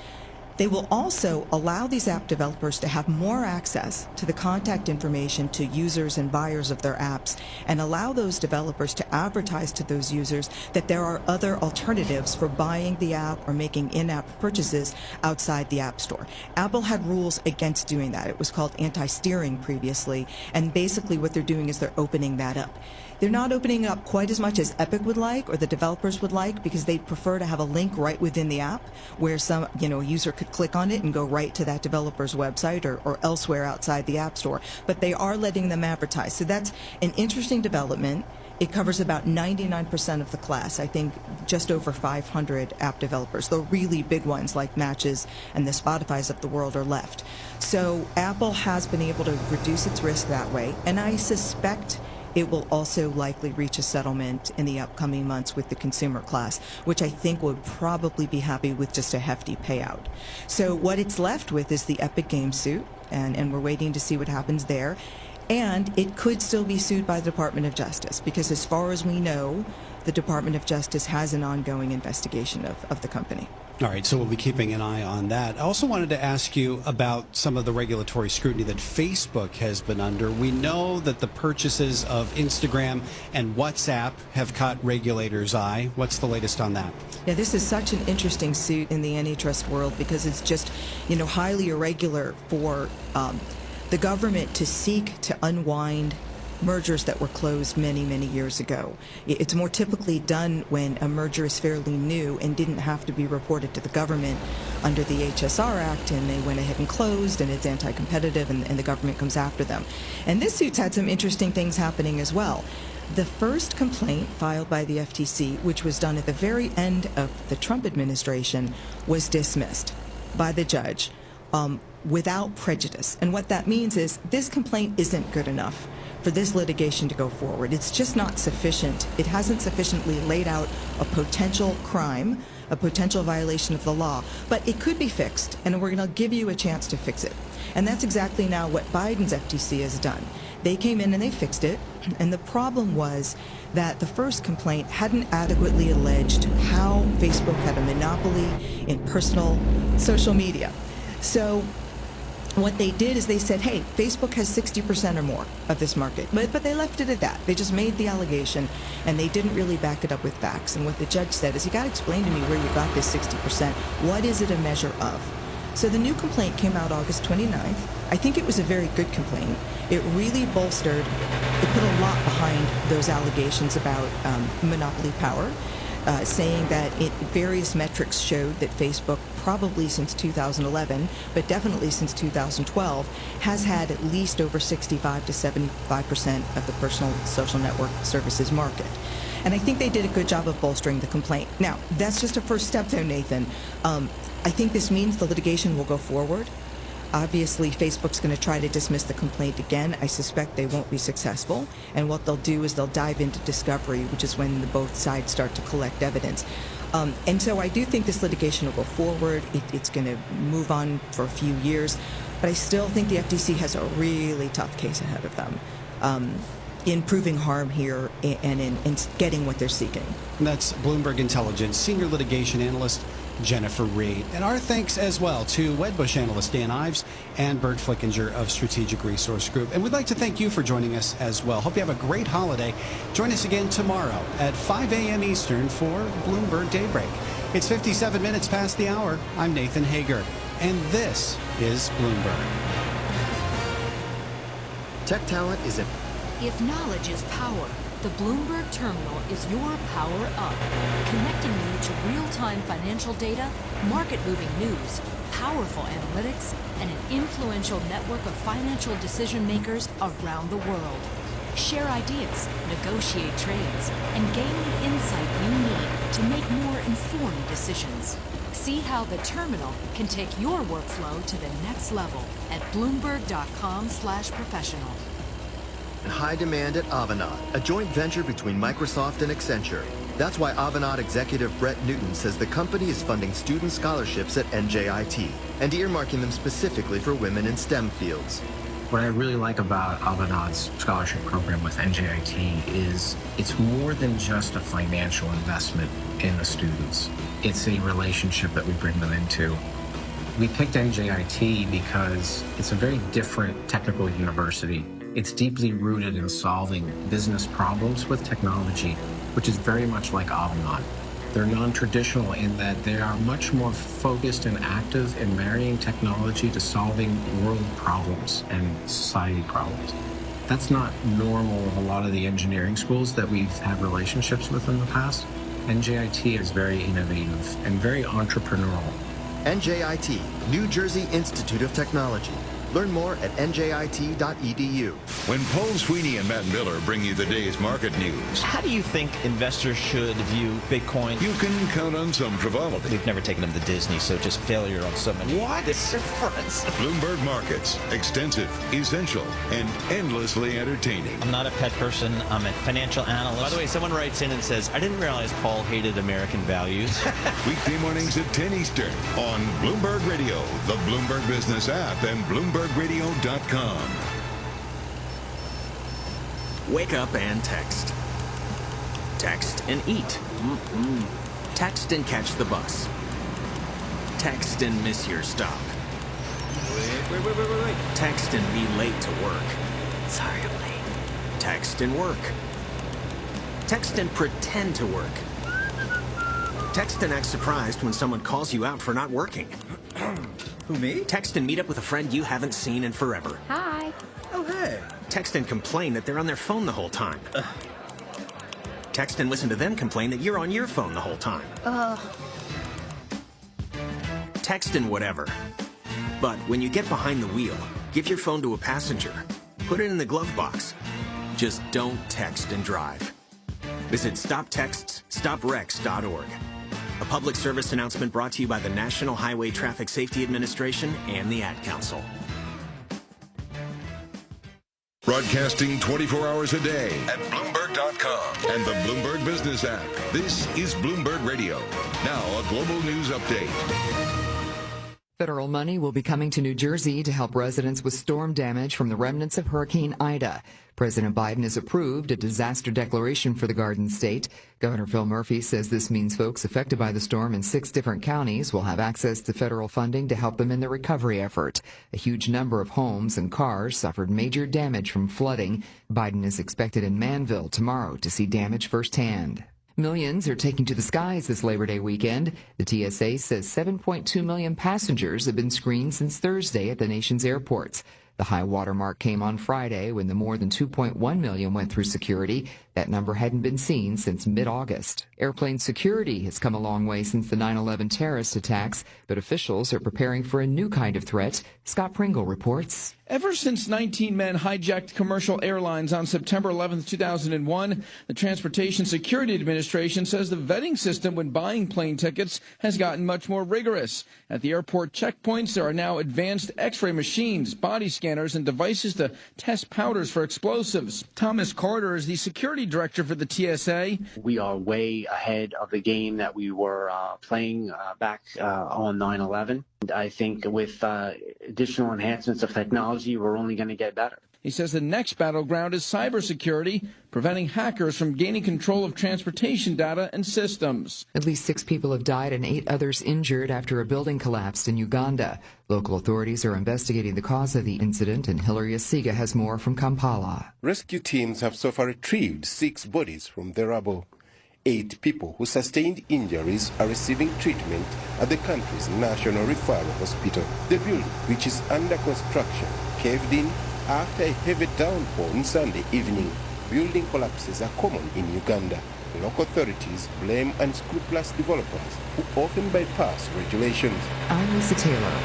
[SPEAKER 5] They will also allow these app developers to have more access to the contact information to users and buyers of their apps, and allow those developers to advertise to those users that there are other alternatives for buying the app or making in-app purchases outside the App Store. Apple had rules against doing that. It was called anti-steering previously, and basically what they're doing is they're opening that up. They're not opening up quite as much as Epic would like or the developers would like, because they'd prefer to have a link right within the app where some, a user could click on it and go right to that developer's website or elsewhere outside the App Store. But they are letting them advertise. So that's an interesting development. It covers about 99% of the class. I think just over 500 app developers. The really big ones like Matches and the Spotifys of the world are left. So Apple has been able to reduce its risk that way, and I suspect it will also likely reach a settlement in the upcoming months with the consumer class, which I think would probably be happy with just a hefty payout. So what it's left with is the Epic Games suit, and we're waiting to see what happens there. And it could still be sued by the Department of Justice, because as far as we know, the Department of Justice has an ongoing investigation of the company.
[SPEAKER 12] All right, so we'll be keeping an eye on that. I also wanted to ask you about some of the regulatory scrutiny that Facebook has been under. We know that the purchases of Instagram and WhatsApp have caught regulators' eye. What's the latest on that?
[SPEAKER 5] Yeah, this is such an interesting suit in the antitrust world, because it's just, highly irregular for the government to seek to unwind mergers that were closed many, many years ago. It's more typically done when a merger is fairly new and didn't have to be reported to the government under the HSR Act, and they went ahead and closed, and it's anti-competitive, and the government comes after them. And this suit's had some interesting things happening as well. The first complaint filed by the FTC, which was done at the very end of the Trump administration, was dismissed by the judge without prejudice. And what that means is this complaint isn't good enough for this litigation to go forward. It's just not sufficient. It hasn't sufficiently laid out a potential crime, a potential violation of the law, but it could be fixed, and we're going to give you a chance to fix it. And that's exactly now what Biden's FTC has done. They came in and they fixed it, and the problem was that the first complaint hadn't adequately alleged how Facebook had a monopoly in personal social media. So what they did is they said, hey, Facebook has 60% or more of this market. But they left it at that. They just made the allegation, and they didn't really back it up with facts. And what the judge said is, you got to explain to me where you got this 60%. What is it a measure of? So the new complaint came out August 29th. I think it was a very good complaint. It really bolstered, it put a lot behind those allegations about monopoly power. saying that various metrics showed that Facebook, probably since 2011, but definitely since 2012, has had at least over 65 to 75% of the personal social network services market. And I think they did a good job of bolstering the complaint. Now, that's just a first step, though, Nathan. I think this means the litigation will go forward. Obviously, Facebook's going to try to dismiss the complaint again. I suspect they won't be successful. And what they'll do is they'll dive into discovery, which is when both sides start to collect evidence. And so I do think this litigation will go forward. It's going to move on for a few years. But I still think the FTC has a really tough case ahead of them in proving harm here and in getting what they're seeking.
[SPEAKER 12] And that's Bloomberg Intelligence Senior Litigation Analyst Jennifer Reed. And our thanks as well to Wedbush analyst Dan Ives and Bert Flickinger of Strategic Resource Group. And we'd like to thank you for joining us as well. Hope you have a great holiday. Join us again tomorrow at 5 a.m. Eastern for Bloomberg Daybreak. It's 57 minutes past the hour. I'm Nathan Hager, and this is Bloomberg.
[SPEAKER 7] Tech talent is
[SPEAKER 8] If knowledge is power, the Bloomberg Terminal is your power up, connecting you to real-time financial data, market-moving news, powerful analytics, and an influential network of financial decision makers around the world. Share ideas, negotiate trades, and gain the insight you need to make more informed decisions. See how the Terminal can take your workflow to the next level at Bloomberg.com/professional.
[SPEAKER 7] high demand at Avanade, a joint venture between Microsoft and Accenture. That's why Avanade executive Brett Newton says the company is funding student scholarships at NJIT and earmarking them specifically for women in STEM fields.
[SPEAKER 9] What I really like about Avanade's scholarship program with NJIT is it's more than just a financial investment in the students. It's a relationship that we bring them into. We picked NJIT because it's a very different technical university. It's deeply rooted in solving business problems with technology, which is very much like Avanade. They're non-traditional in that they are much more focused and active in marrying technology to solving world problems and society problems. That's not normal of a lot of the engineering schools that we've had relationships with in the past. NJIT is very innovative and very entrepreneurial.
[SPEAKER 7] NJIT, New Jersey Institute of Technology. Learn more at njit.edu.
[SPEAKER 3] When Paul Sweeney and Matt Miller bring you the day's market news,
[SPEAKER 10] how do you think investors should view Bitcoin?
[SPEAKER 3] You can count on some frivolity.
[SPEAKER 10] We've never taken them to Disney, so just failure on so many difference.
[SPEAKER 3] Bloomberg Markets, extensive, essential, and endlessly entertaining.
[SPEAKER 10] I'm not a pet person. I'm a financial analyst. By the way, someone writes in and says, I didn't realize Paul hated American values.
[SPEAKER 3] Weekday mornings at 10 Eastern on Bloomberg Radio, the Bloomberg Business app, and BloombergRadio.com.
[SPEAKER 11] Wake up and text. Text and eat. Text and catch the bus. Text and miss your stop. Wait. Text and be late to work. Sorry, I'm late. Text and work. Text and pretend to work. Text and act surprised when someone calls you out for not working.
[SPEAKER 10] Who, me?
[SPEAKER 11] Text and meet up with a friend you haven't seen in forever.
[SPEAKER 15] Hi.
[SPEAKER 10] Oh, hey.
[SPEAKER 11] Text and complain that they're on their phone the whole time. Text and listen to them complain that you're on your phone the whole time. Text and whatever. But when you get behind the wheel, give your phone to a passenger. Put it in the glove box. Just don't text and drive. Visit StopTextsStopWrecks.org. A public service announcement brought to you by the National Highway Traffic Safety Administration and the Ad Council.
[SPEAKER 3] Broadcasting 24 hours a day at Bloomberg.com and the Bloomberg Business app. This is Bloomberg Radio. Now, a global news update.
[SPEAKER 14] Federal money will be coming to New Jersey to help residents with storm damage from the remnants of Hurricane Ida. President Biden has approved a disaster declaration for the Garden State. Governor Phil Murphy says this means folks affected by the storm in 6 different counties will have access to federal funding to help them in the recovery effort. A huge number of homes and cars suffered major damage from flooding. Biden is expected in Manville tomorrow to see damage firsthand. Millions are taking to the skies this Labor Day weekend. The TSA says 7.2 million passengers have been screened since Thursday at the nation's airports. The high watermark came on Friday when the more than 2.1 million went through security. That number hadn't been seen since mid-August. Airplane security has come a long way since the 9/11 terrorist attacks, but officials are preparing for a new kind of threat. Scott Pringle reports.
[SPEAKER 13] Ever since 19 men hijacked commercial airlines on September 11, 2001, the Transportation Security Administration says the vetting system when buying plane tickets has gotten much more rigorous. At the airport checkpoints, there are now advanced X-ray machines, body scanners, and devices to test powders for explosives. Thomas Carter is the security director for the TSA.
[SPEAKER 16] We are way ahead of the game that we were playing back on 9/11. I think with additional enhancements of technology, we're only going to get better.
[SPEAKER 13] He says the next battleground is cybersecurity, preventing hackers from gaining control of transportation data and systems.
[SPEAKER 14] At least 6 people have died and 8 others injured after a building collapsed in Uganda. Local authorities are investigating the cause of the incident, and Hilary Asiga has more from Kampala.
[SPEAKER 20] Rescue teams have so far retrieved 6 bodies from the rubble. 8 people who sustained injuries are receiving treatment at the country's National Referral Hospital. The building, which is under construction, caved in after a heavy downpour on Sunday evening. Building collapses are common in Uganda. Local authorities blame unscrupulous developers who often bypass regulations.
[SPEAKER 14] I'm Lisa Taylor.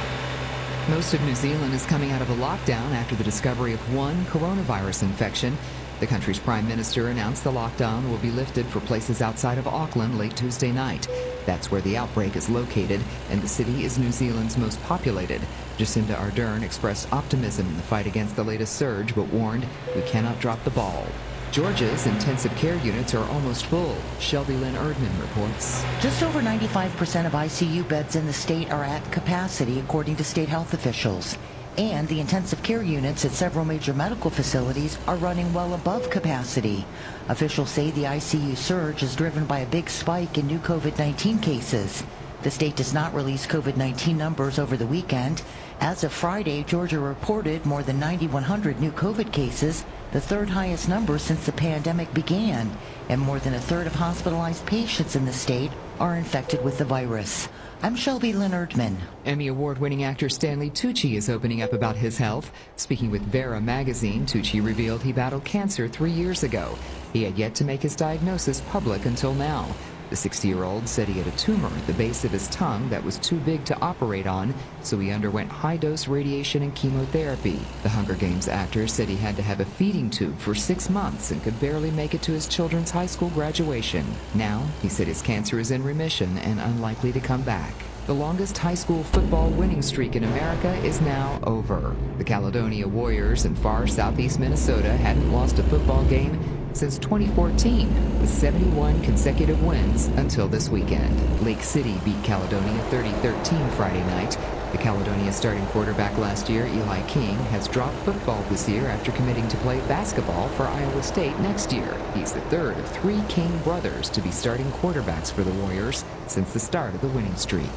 [SPEAKER 14] Most of New Zealand is coming out of a lockdown after the discovery of one coronavirus infection. The country's prime minister announced the lockdown will be lifted for places outside of Auckland late Tuesday night. That's where the outbreak is located, and the city is New Zealand's most populated. Jacinda Ardern expressed optimism in the fight against the latest surge, but warned we cannot drop the ball. Georgia's intensive care units are almost full. Shelby Lynn Erdman reports.
[SPEAKER 23] Just over 95% of ICU beds in the state are at capacity, according to state health officials. And the intensive care units at several major medical facilities are running well above capacity. Officials say the ICU surge is driven by a big spike in new COVID-19 cases. The state does not release COVID-19 numbers over the weekend. As of Friday, Georgia reported more than 9,100 new COVID cases, the third highest number since the pandemic began, and more than a third of hospitalized patients in the state are infected with the virus. I'm Shelby Lynn Erdman.
[SPEAKER 14] Emmy Award-winning actor Stanley Tucci is opening up about his health. Speaking with Vera magazine, Tucci revealed he battled cancer 3 years ago. He had yet to make his diagnosis public until now. The 60-year-old said he had a tumor at the base of his tongue that was too big to operate on, so he underwent high-dose radiation and chemotherapy. The Hunger Games actor said he had to have a feeding tube for 6 months and could barely make it to his children's high school graduation. Now, he said his cancer is in remission and unlikely to come back. The longest high school football winning streak in America is now over. The Caledonia Warriors in far southeast Minnesota hadn't lost a football game since 2014, with 71 consecutive wins until this weekend. Lake City beat Caledonia 30-13 Friday night. The Caledonia starting quarterback last year, Eli King, has dropped football this year after committing to play basketball for Iowa State next year. He's the third of 3 King brothers to be starting quarterbacks for the Warriors since the start of the winning streak.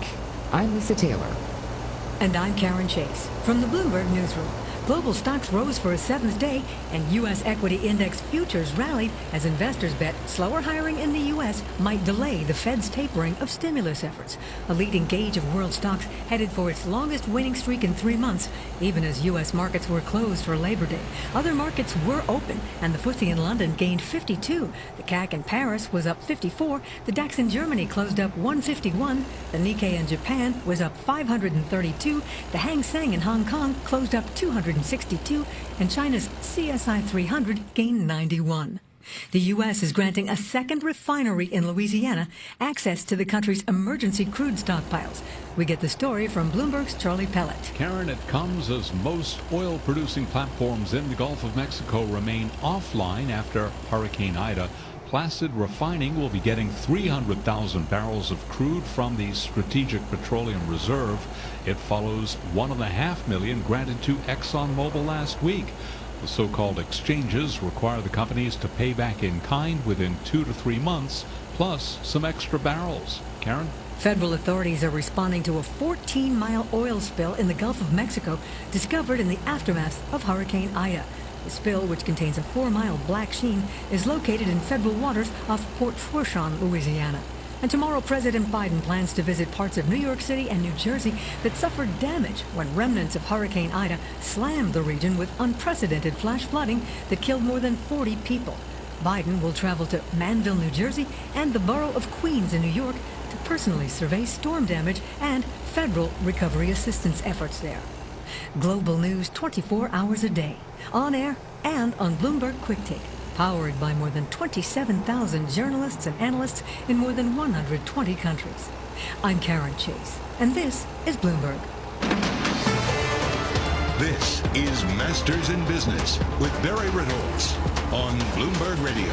[SPEAKER 14] I'm Lisa Taylor.
[SPEAKER 25] And I'm Karen Chase from the Bloomberg Newsroom. Global stocks rose for a 7th day, and U.S. equity index futures rallied as investors bet slower hiring in the U.S. might delay the Fed's tapering of stimulus efforts. A leading gauge of world stocks headed for its longest winning streak in 3 months, even as U.S. markets were closed for Labor Day. Other markets were open, and the FTSE in London gained 52. The CAC in Paris was up 54. The DAX in Germany closed up 151. The Nikkei in Japan was up 532. The Hang Seng in Hong Kong closed up 262, and China's CSI 300 gained 91. The U.S. is granting a second refinery in Louisiana access to the country's emergency crude stockpiles. We get the story from Bloomberg's Charlie Pellet.
[SPEAKER 26] Karen, it comes as most oil-producing platforms in the Gulf of Mexico remain offline after Hurricane Ida. Placid Refining will be getting 300,000 barrels of crude from the Strategic Petroleum Reserve. It follows 1.5 million granted to ExxonMobil last week. The so-called exchanges require the companies to pay back in kind within 2 to 3 months, plus some extra barrels. Karen?
[SPEAKER 25] Federal authorities are responding to a 14-mile oil spill in the Gulf of Mexico discovered in the aftermath of Hurricane Ida. The spill, which contains a 4-mile black sheen, is located in federal waters off Port Fourchon, Louisiana. And tomorrow, President Biden plans to visit parts of New York City and New Jersey that suffered damage when remnants of Hurricane Ida slammed the region with unprecedented flash flooding that killed more than 40 people. Biden will travel to Manville, New Jersey, and the borough of Queens in New York to personally survey storm damage and federal recovery assistance efforts there. Global news 24 hours a day, on air and on Bloomberg Quick Take. Powered by more than 27,000 journalists and analysts in more than 120 countries. I'm Karen Chase, and this is Bloomberg.
[SPEAKER 3] This is Masters in Business with Barry Ritholtz on Bloomberg Radio.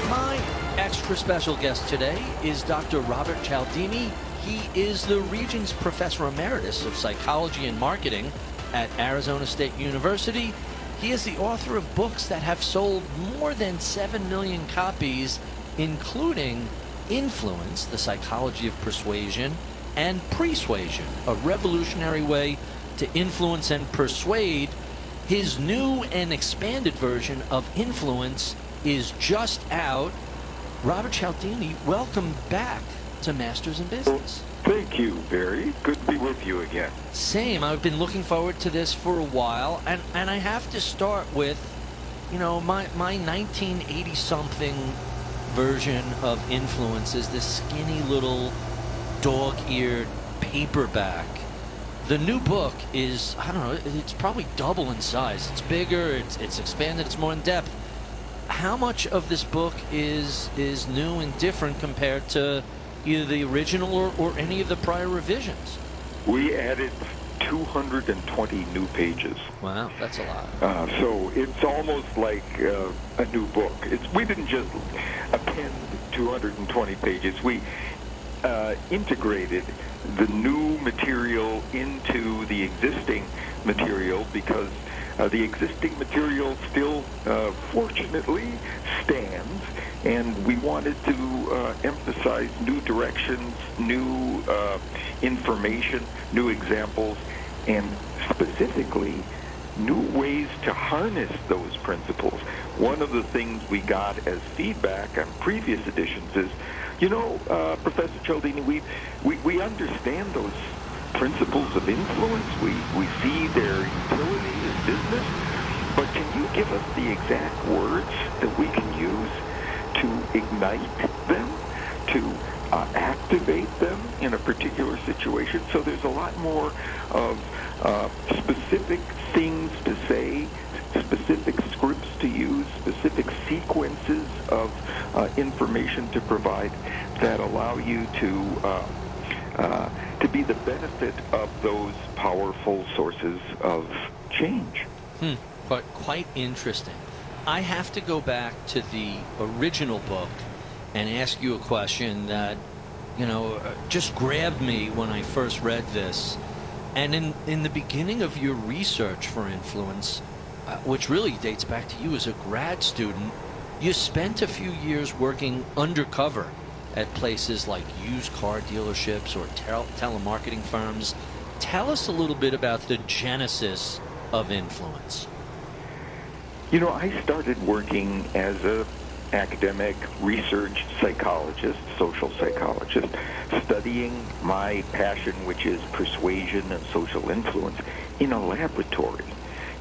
[SPEAKER 1] My extra special guest today is Dr. Robert Cialdini. He is the Regents Professor Emeritus of Psychology and Marketing at Arizona State University. He is the author of books that have sold more than 7 million copies, including Influence, The Psychology of Persuasion, and Persuasion, a revolutionary way to influence and persuade. His new and expanded version of Influence is just out. Robert Cialdini, welcome back to Masters in Business.
[SPEAKER 2] Thank you, Barry. Good to be with you again.
[SPEAKER 1] Same. I've been looking forward to this for a while, and I have to start with, my 1980-something version of Influence is this skinny little dog-eared paperback. The new book is, I don't know, it's probably double in size. It's bigger, it's expanded, it's more in depth. How much of this book is new and different compared to either the original or any of the prior revisions?
[SPEAKER 2] We added 220 new pages.
[SPEAKER 1] Wow, that's a lot.
[SPEAKER 2] So it's almost like a new book. We didn't just append 220 pages. We integrated the new material into the existing material because the existing material still, fortunately, stands, and we wanted to emphasize new directions, new information, new examples, and specifically new ways to harness those principles. One of the things we got as feedback on previous editions is, Professor Cialdini, we understand those principles of influence. We see their utility as business, but can you give us the exact words that we can use to ignite them, to activate them in a particular situation? So there's a lot more of specific things to say, specific scripts to use, specific sequences of information to provide that allow you to be the benefit of those powerful sources of change.
[SPEAKER 1] But quite interesting. I have to go back to the original book and ask you a question that, just grabbed me when I first read this. And in the beginning of your research for Influence, which really dates back to you as a grad student, you spent a few years working undercover at places like used car dealerships or telemarketing firms. Tell us a little bit about the genesis of Influence.
[SPEAKER 2] I started working as an academic research psychologist, social psychologist, studying my passion, which is persuasion and social influence, in a laboratory,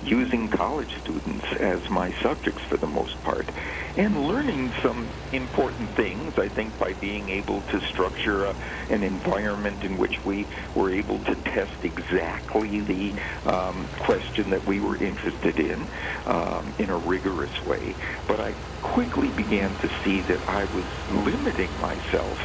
[SPEAKER 2] using college students as my subjects for the most part, and learning some important things, I think, by being able to structure an environment in which we were able to test exactly the question that we were interested in a rigorous way. But I quickly began to see that I was limiting myself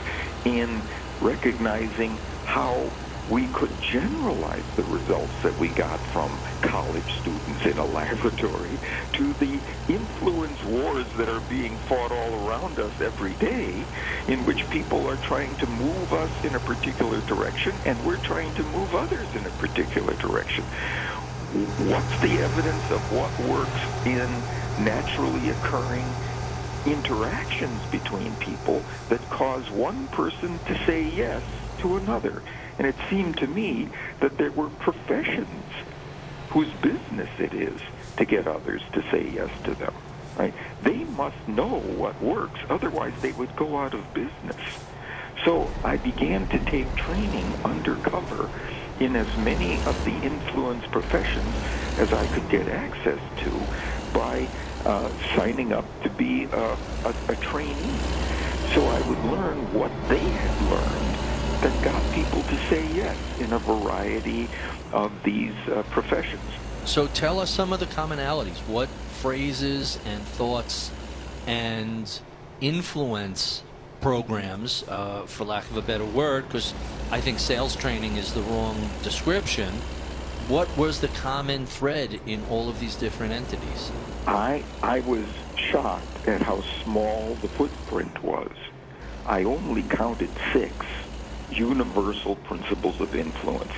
[SPEAKER 2] in recognizing how we could generalize the results that we got from college students in a laboratory to the influence wars that are being fought all around us every day, in which people are trying to move us in a particular direction and we're trying to move others in a particular direction. What's the evidence of what works in naturally occurring interactions between people that cause one person to say yes to another? And it seemed to me that there were professions whose business it is to get others to say yes to them. Right? They must know what works, otherwise they would go out of business. So I began to take training undercover in as many of the influence professions as I could get access to by signing up to be a trainee. So I would learn what they had learned that got people to say yes in a variety of these professions.
[SPEAKER 1] So tell us some of the commonalities. What phrases and thoughts and influence programs, for lack of a better word, because I think sales training is the wrong description. What was the common thread in all of these different entities?
[SPEAKER 2] I was shocked at how small the footprint was. I only counted 6 universal principles of influence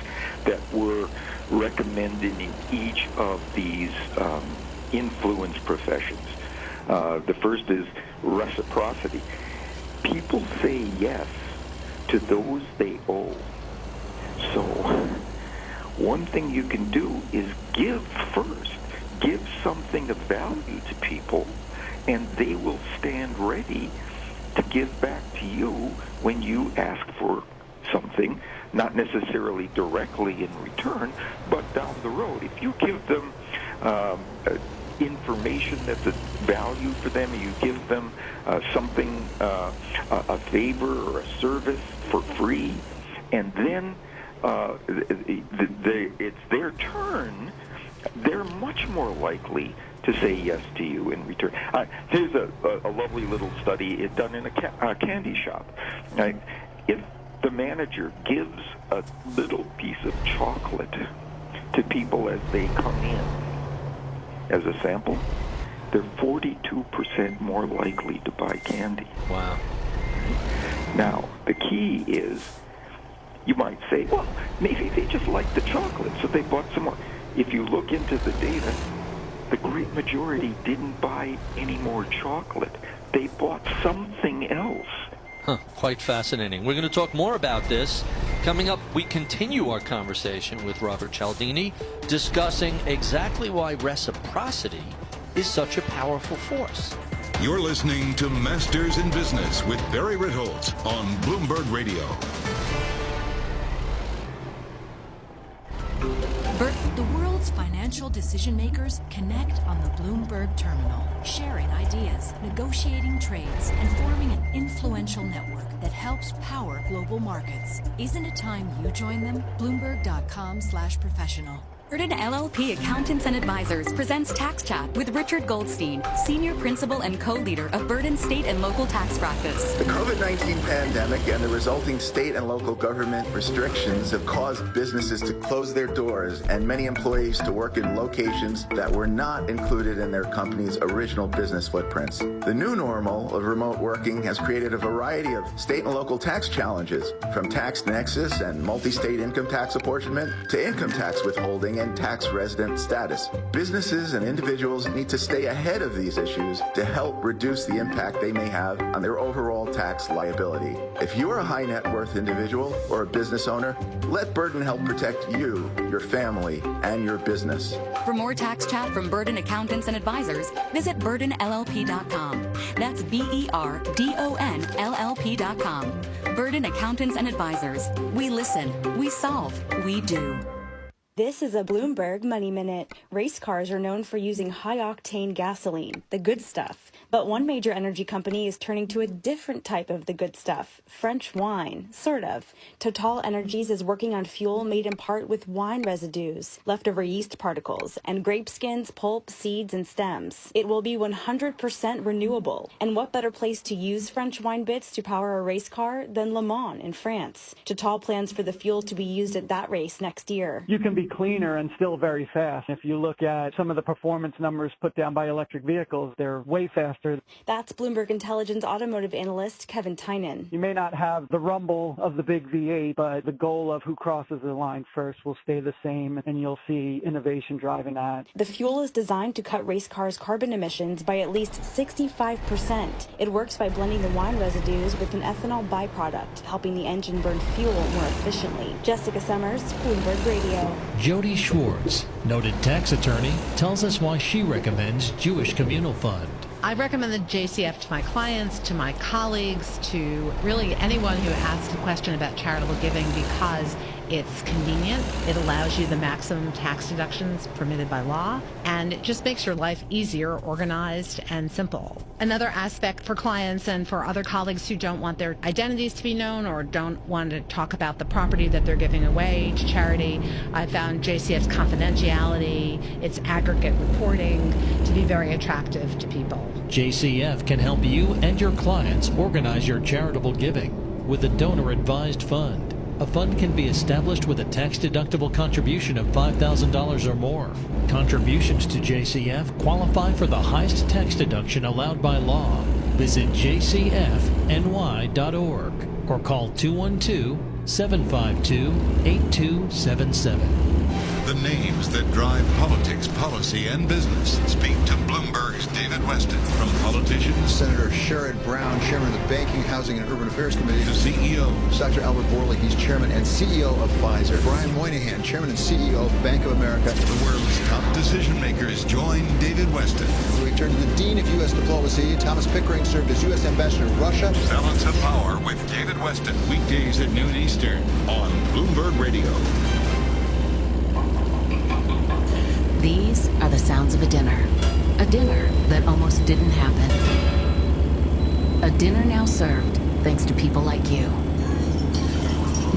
[SPEAKER 2] that were recommended in each of these influence professions. The first is reciprocity. People say yes to those they owe. So one thing you can do is give first. Give something of value to people, and they will stand ready to give back to you when you ask for something, not necessarily directly in return, but down the road. If you give them information that's a value for them, you give them something, a favor or a service for free, and then it's their turn, they're much more likely to say yes to you in return. Here's a lovely little study done in a candy shop. If the manager gives a little piece of chocolate to people as they come in as a sample, they're 42% more likely to buy candy.
[SPEAKER 1] Wow.
[SPEAKER 2] Now, the key is, you might say, well, maybe they just like the chocolate, so they bought some more. If you look into the data, the great majority didn't buy any more chocolate. They bought something else.
[SPEAKER 1] Quite fascinating. We're going to talk more about this. Coming up, we continue our conversation with Robert Cialdini, discussing exactly why reciprocity is such a powerful force.
[SPEAKER 3] You're listening to Masters in Business with Barry Ritholtz on Bloomberg Radio.
[SPEAKER 8] The world's financial decision makers connect on the Bloomberg terminal, sharing ideas, negotiating trades, and forming an influential network that helps power global markets. Isn't it time you join them? Bloomberg.com/professional.
[SPEAKER 4] Burden LLP Accountants and Advisors presents Tax Chat with Richard Goldstein, Senior Principal and Co-Leader of Burden State and Local Tax Practice.
[SPEAKER 6] The COVID-19 pandemic and the resulting state and local government restrictions have caused businesses to close their doors and many employees to work in locations that were not included in their company's original business footprints. The new normal of remote working has created a variety of state and local tax challenges, from tax nexus and multi-state income tax apportionment to income tax withholding and tax resident status. Businesses and individuals need to stay ahead of these issues to help reduce the impact they may have on their overall tax liability. If you are a high net worth individual or a business owner, let Burden help protect you, your family, and your business.
[SPEAKER 4] For more Tax Chat from Burden Accountants and Advisors, visit burdenllp.com. That's BERDONLLP.com. Burden Accountants and Advisors. We listen, we solve, we do.
[SPEAKER 17] This is a Bloomberg Money Minute. Race cars are known for using high-octane gasoline, the good stuff. But one major energy company is turning to a different type of the good stuff, French wine, sort of. Total Energies is working on fuel made in part with wine residues, leftover yeast particles, and grape skins, pulp, seeds, and stems. It will be 100% renewable. And what better place to use French wine bits to power a race car than Le Mans in France? Total plans for the fuel to be used at that race next year.
[SPEAKER 18] You can be cleaner and still very fast. If you look at some of the performance numbers put down by electric vehicles, they're way faster.
[SPEAKER 17] That's Bloomberg Intelligence automotive analyst Kevin Tynan.
[SPEAKER 18] You may not have the rumble of the big V8, but the goal of who crosses the line first will stay the same, and you'll see innovation driving that.
[SPEAKER 17] The fuel is designed to cut race cars' carbon emissions by at least 65%. It works by blending the wine residues with an ethanol byproduct, helping the engine burn fuel more efficiently. Jessica Summers, Bloomberg Radio.
[SPEAKER 19] Jody Schwartz, noted tax attorney, tells us why she recommends Jewish Communal Fund.
[SPEAKER 5] I recommend the JCF to my clients, to my colleagues, to really anyone who asks a question about charitable giving because it's convenient, it allows you the maximum tax deductions permitted by law, and it just makes your life easier, organized, and simple. Another aspect for clients and for other colleagues who don't want their identities to be known or don't want to talk about the property that they're giving away to charity, I found JCF's confidentiality, its aggregate reporting to be very attractive to people.
[SPEAKER 1] JCF can help you and your clients organize your charitable giving with a donor-advised fund. A fund can be established with a tax-deductible contribution of $5,000 or more. Contributions to JCF qualify for the highest tax deduction allowed by law. Visit jcfny.org or call 212-752-8277.
[SPEAKER 3] The names that drive politics, policy, and business. Speak to Bloomberg's David Weston. From politicians,
[SPEAKER 12] Senator Sherrod Brown, chairman of the Banking, Housing, and Urban Affairs Committee.
[SPEAKER 3] to CEOs.
[SPEAKER 12] Dr. Albert Bourla, he's chairman and CEO of Pfizer. Brian Moynihan, chairman and CEO of Bank of America.
[SPEAKER 3] The world's top decision makers join David Weston.
[SPEAKER 12] We turn to the Dean of U.S. Diplomacy. Thomas Pickering served as U.S. Ambassador to Russia.
[SPEAKER 3] Balance of Power with David Weston. Weekdays at noon Eastern on Bloomberg Radio.
[SPEAKER 19] These are the sounds of a dinner that almost didn't happen. A dinner now served thanks to people like you.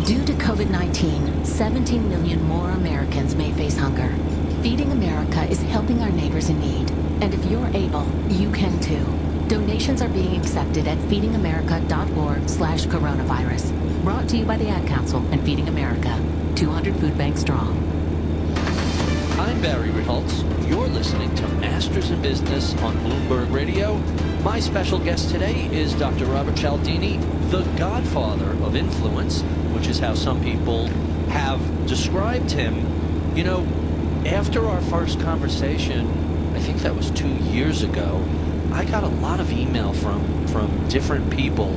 [SPEAKER 19] Due to COVID-19, 17 million more Americans may face hunger. Feeding America is helping our neighbors in need. And if you're able, you can too. Donations are being accepted at feedingamerica.org/coronavirus. Brought to you by the Ad Council and Feeding America, 200 food banks strong.
[SPEAKER 1] I'm Barry Ritholtz. You're listening to Masters in Business on Bloomberg Radio. My special guest today is Dr. Robert Cialdini, the godfather of influence, which is how some people have described him. You know, after our first conversation, I think that was 2 years ago, I got a lot of email from different people,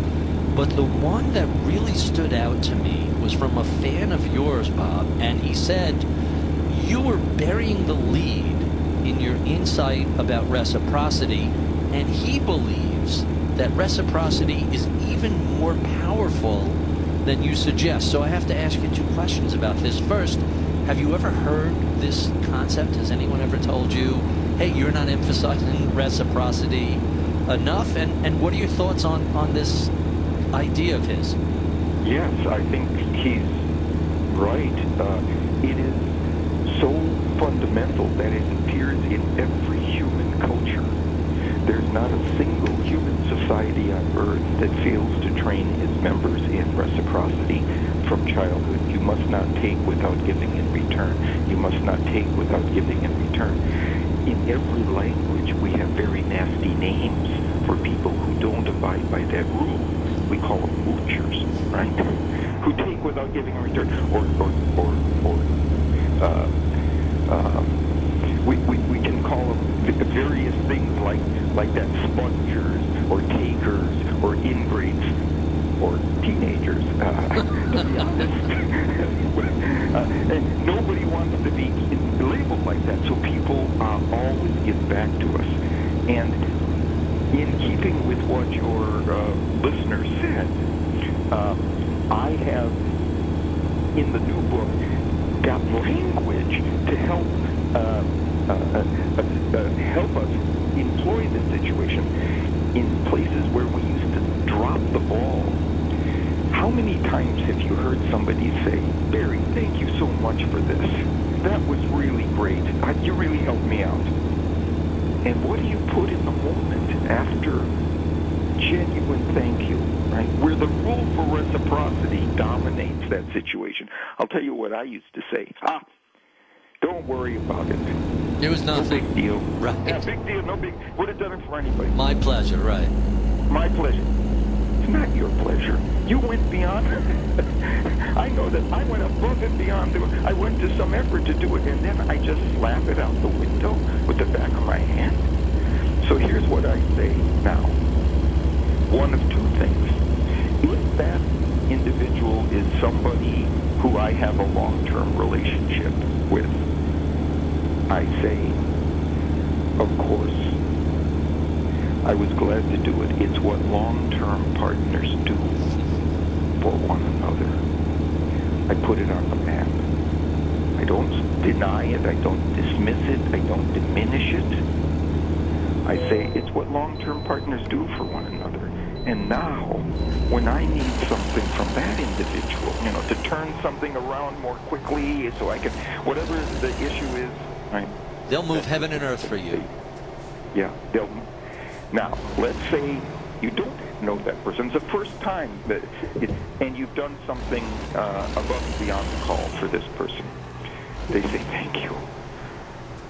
[SPEAKER 1] but the one that really stood out to me was from a fan of yours, Bob, and he said, you were burying the lead in your insight about reciprocity, and he believes that reciprocity is even more powerful than you suggest. So I have to ask you two questions about this. First, have you ever heard this concept? Has anyone ever told you, hey, you're not emphasizing reciprocity enough? And what are your thoughts on this idea of his?
[SPEAKER 2] Yes, I think he's right. It is so fundamental that it appears in every human culture. There's not a single human society on earth that fails to train its members in reciprocity from childhood. You must not take without giving in return. You must not take without giving in return. In every language, we have very nasty names for people who don't abide by that rule. We call them moochers, right? Who take without giving in return, we can call them various things like that, spongers or takers or ingrates or teenagers. To be honest, and nobody wants to be labeled like that. So people always give back to us. And in keeping with what your listener said, I have in the new book got language to help us employ this situation in places where we used to drop the ball. How many times have you heard somebody say, Barry, thank you so much for this. That was really great. You really helped me out. And what do you put in the moment after genuine thank you, right? Where the rule for reciprocity dominates that situation. I'll tell you what I used to say. Don't worry about it.
[SPEAKER 1] It was nothing.
[SPEAKER 2] No big deal.
[SPEAKER 1] Right.
[SPEAKER 2] Yeah, big deal, no big. Would have done it for anybody.
[SPEAKER 1] My pleasure, right.
[SPEAKER 2] My pleasure. It's not your pleasure. You went beyond. I know that I went above and beyond. I went to some effort to do it, and then I just slap it out the window with the back of my hand. So here's what I say now. One of two things. If that individual is somebody who I have a long-term relationship with, I say, of course, I was glad to do it. It's what long-term partners do for one another. I put it on the map. I don't deny it. I don't dismiss it. I don't diminish it. I say it's what long-term partners do for one another. And now, when I need something from that individual, to turn something around more quickly so I can, whatever the issue is, right?
[SPEAKER 1] They'll move heaven and earth for you.
[SPEAKER 2] Yeah, they'll. Now, let's say you don't know that person. It's the first time and you've done something above and beyond the call for this person. They say, thank you.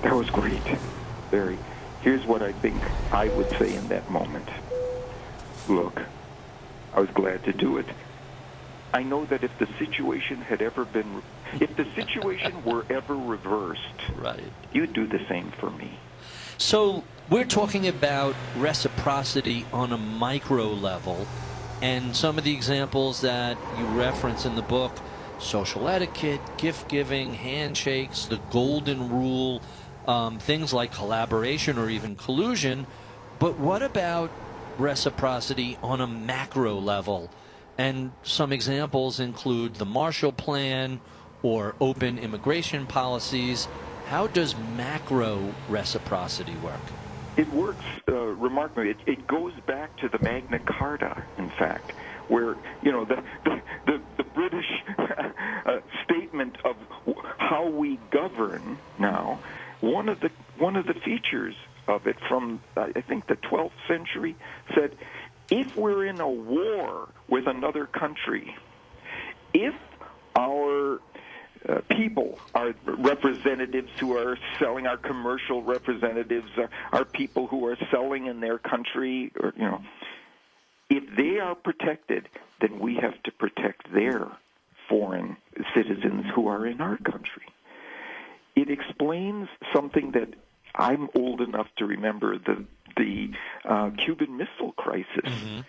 [SPEAKER 2] That was great. Very. Here's what I think I would say in that moment. Look, I was glad to do it. I know that if the situation were ever reversed,
[SPEAKER 1] right,
[SPEAKER 2] you'd do the same for me.
[SPEAKER 1] So we're talking about reciprocity on a micro level, and some of the examples that you reference in the book: social etiquette, gift giving, handshakes, the golden rule, things like collaboration or even collusion. But what about reciprocity on a macro level? And some examples include the Marshall Plan or open immigration policies. How does macro reciprocity work?
[SPEAKER 2] It works remarkably. It goes back to the Magna Carta, in fact, where the British statement of how we govern now. One of the features of it from I think the 12th century said, if we're in a war with another country, if our people, our representatives who are selling, our commercial representatives, our people who are selling in their country, or, if they are protected, then we have to protect their foreign citizens who are in our country. It explains something that I'm old enough to remember, the Cuban Missile Crisis,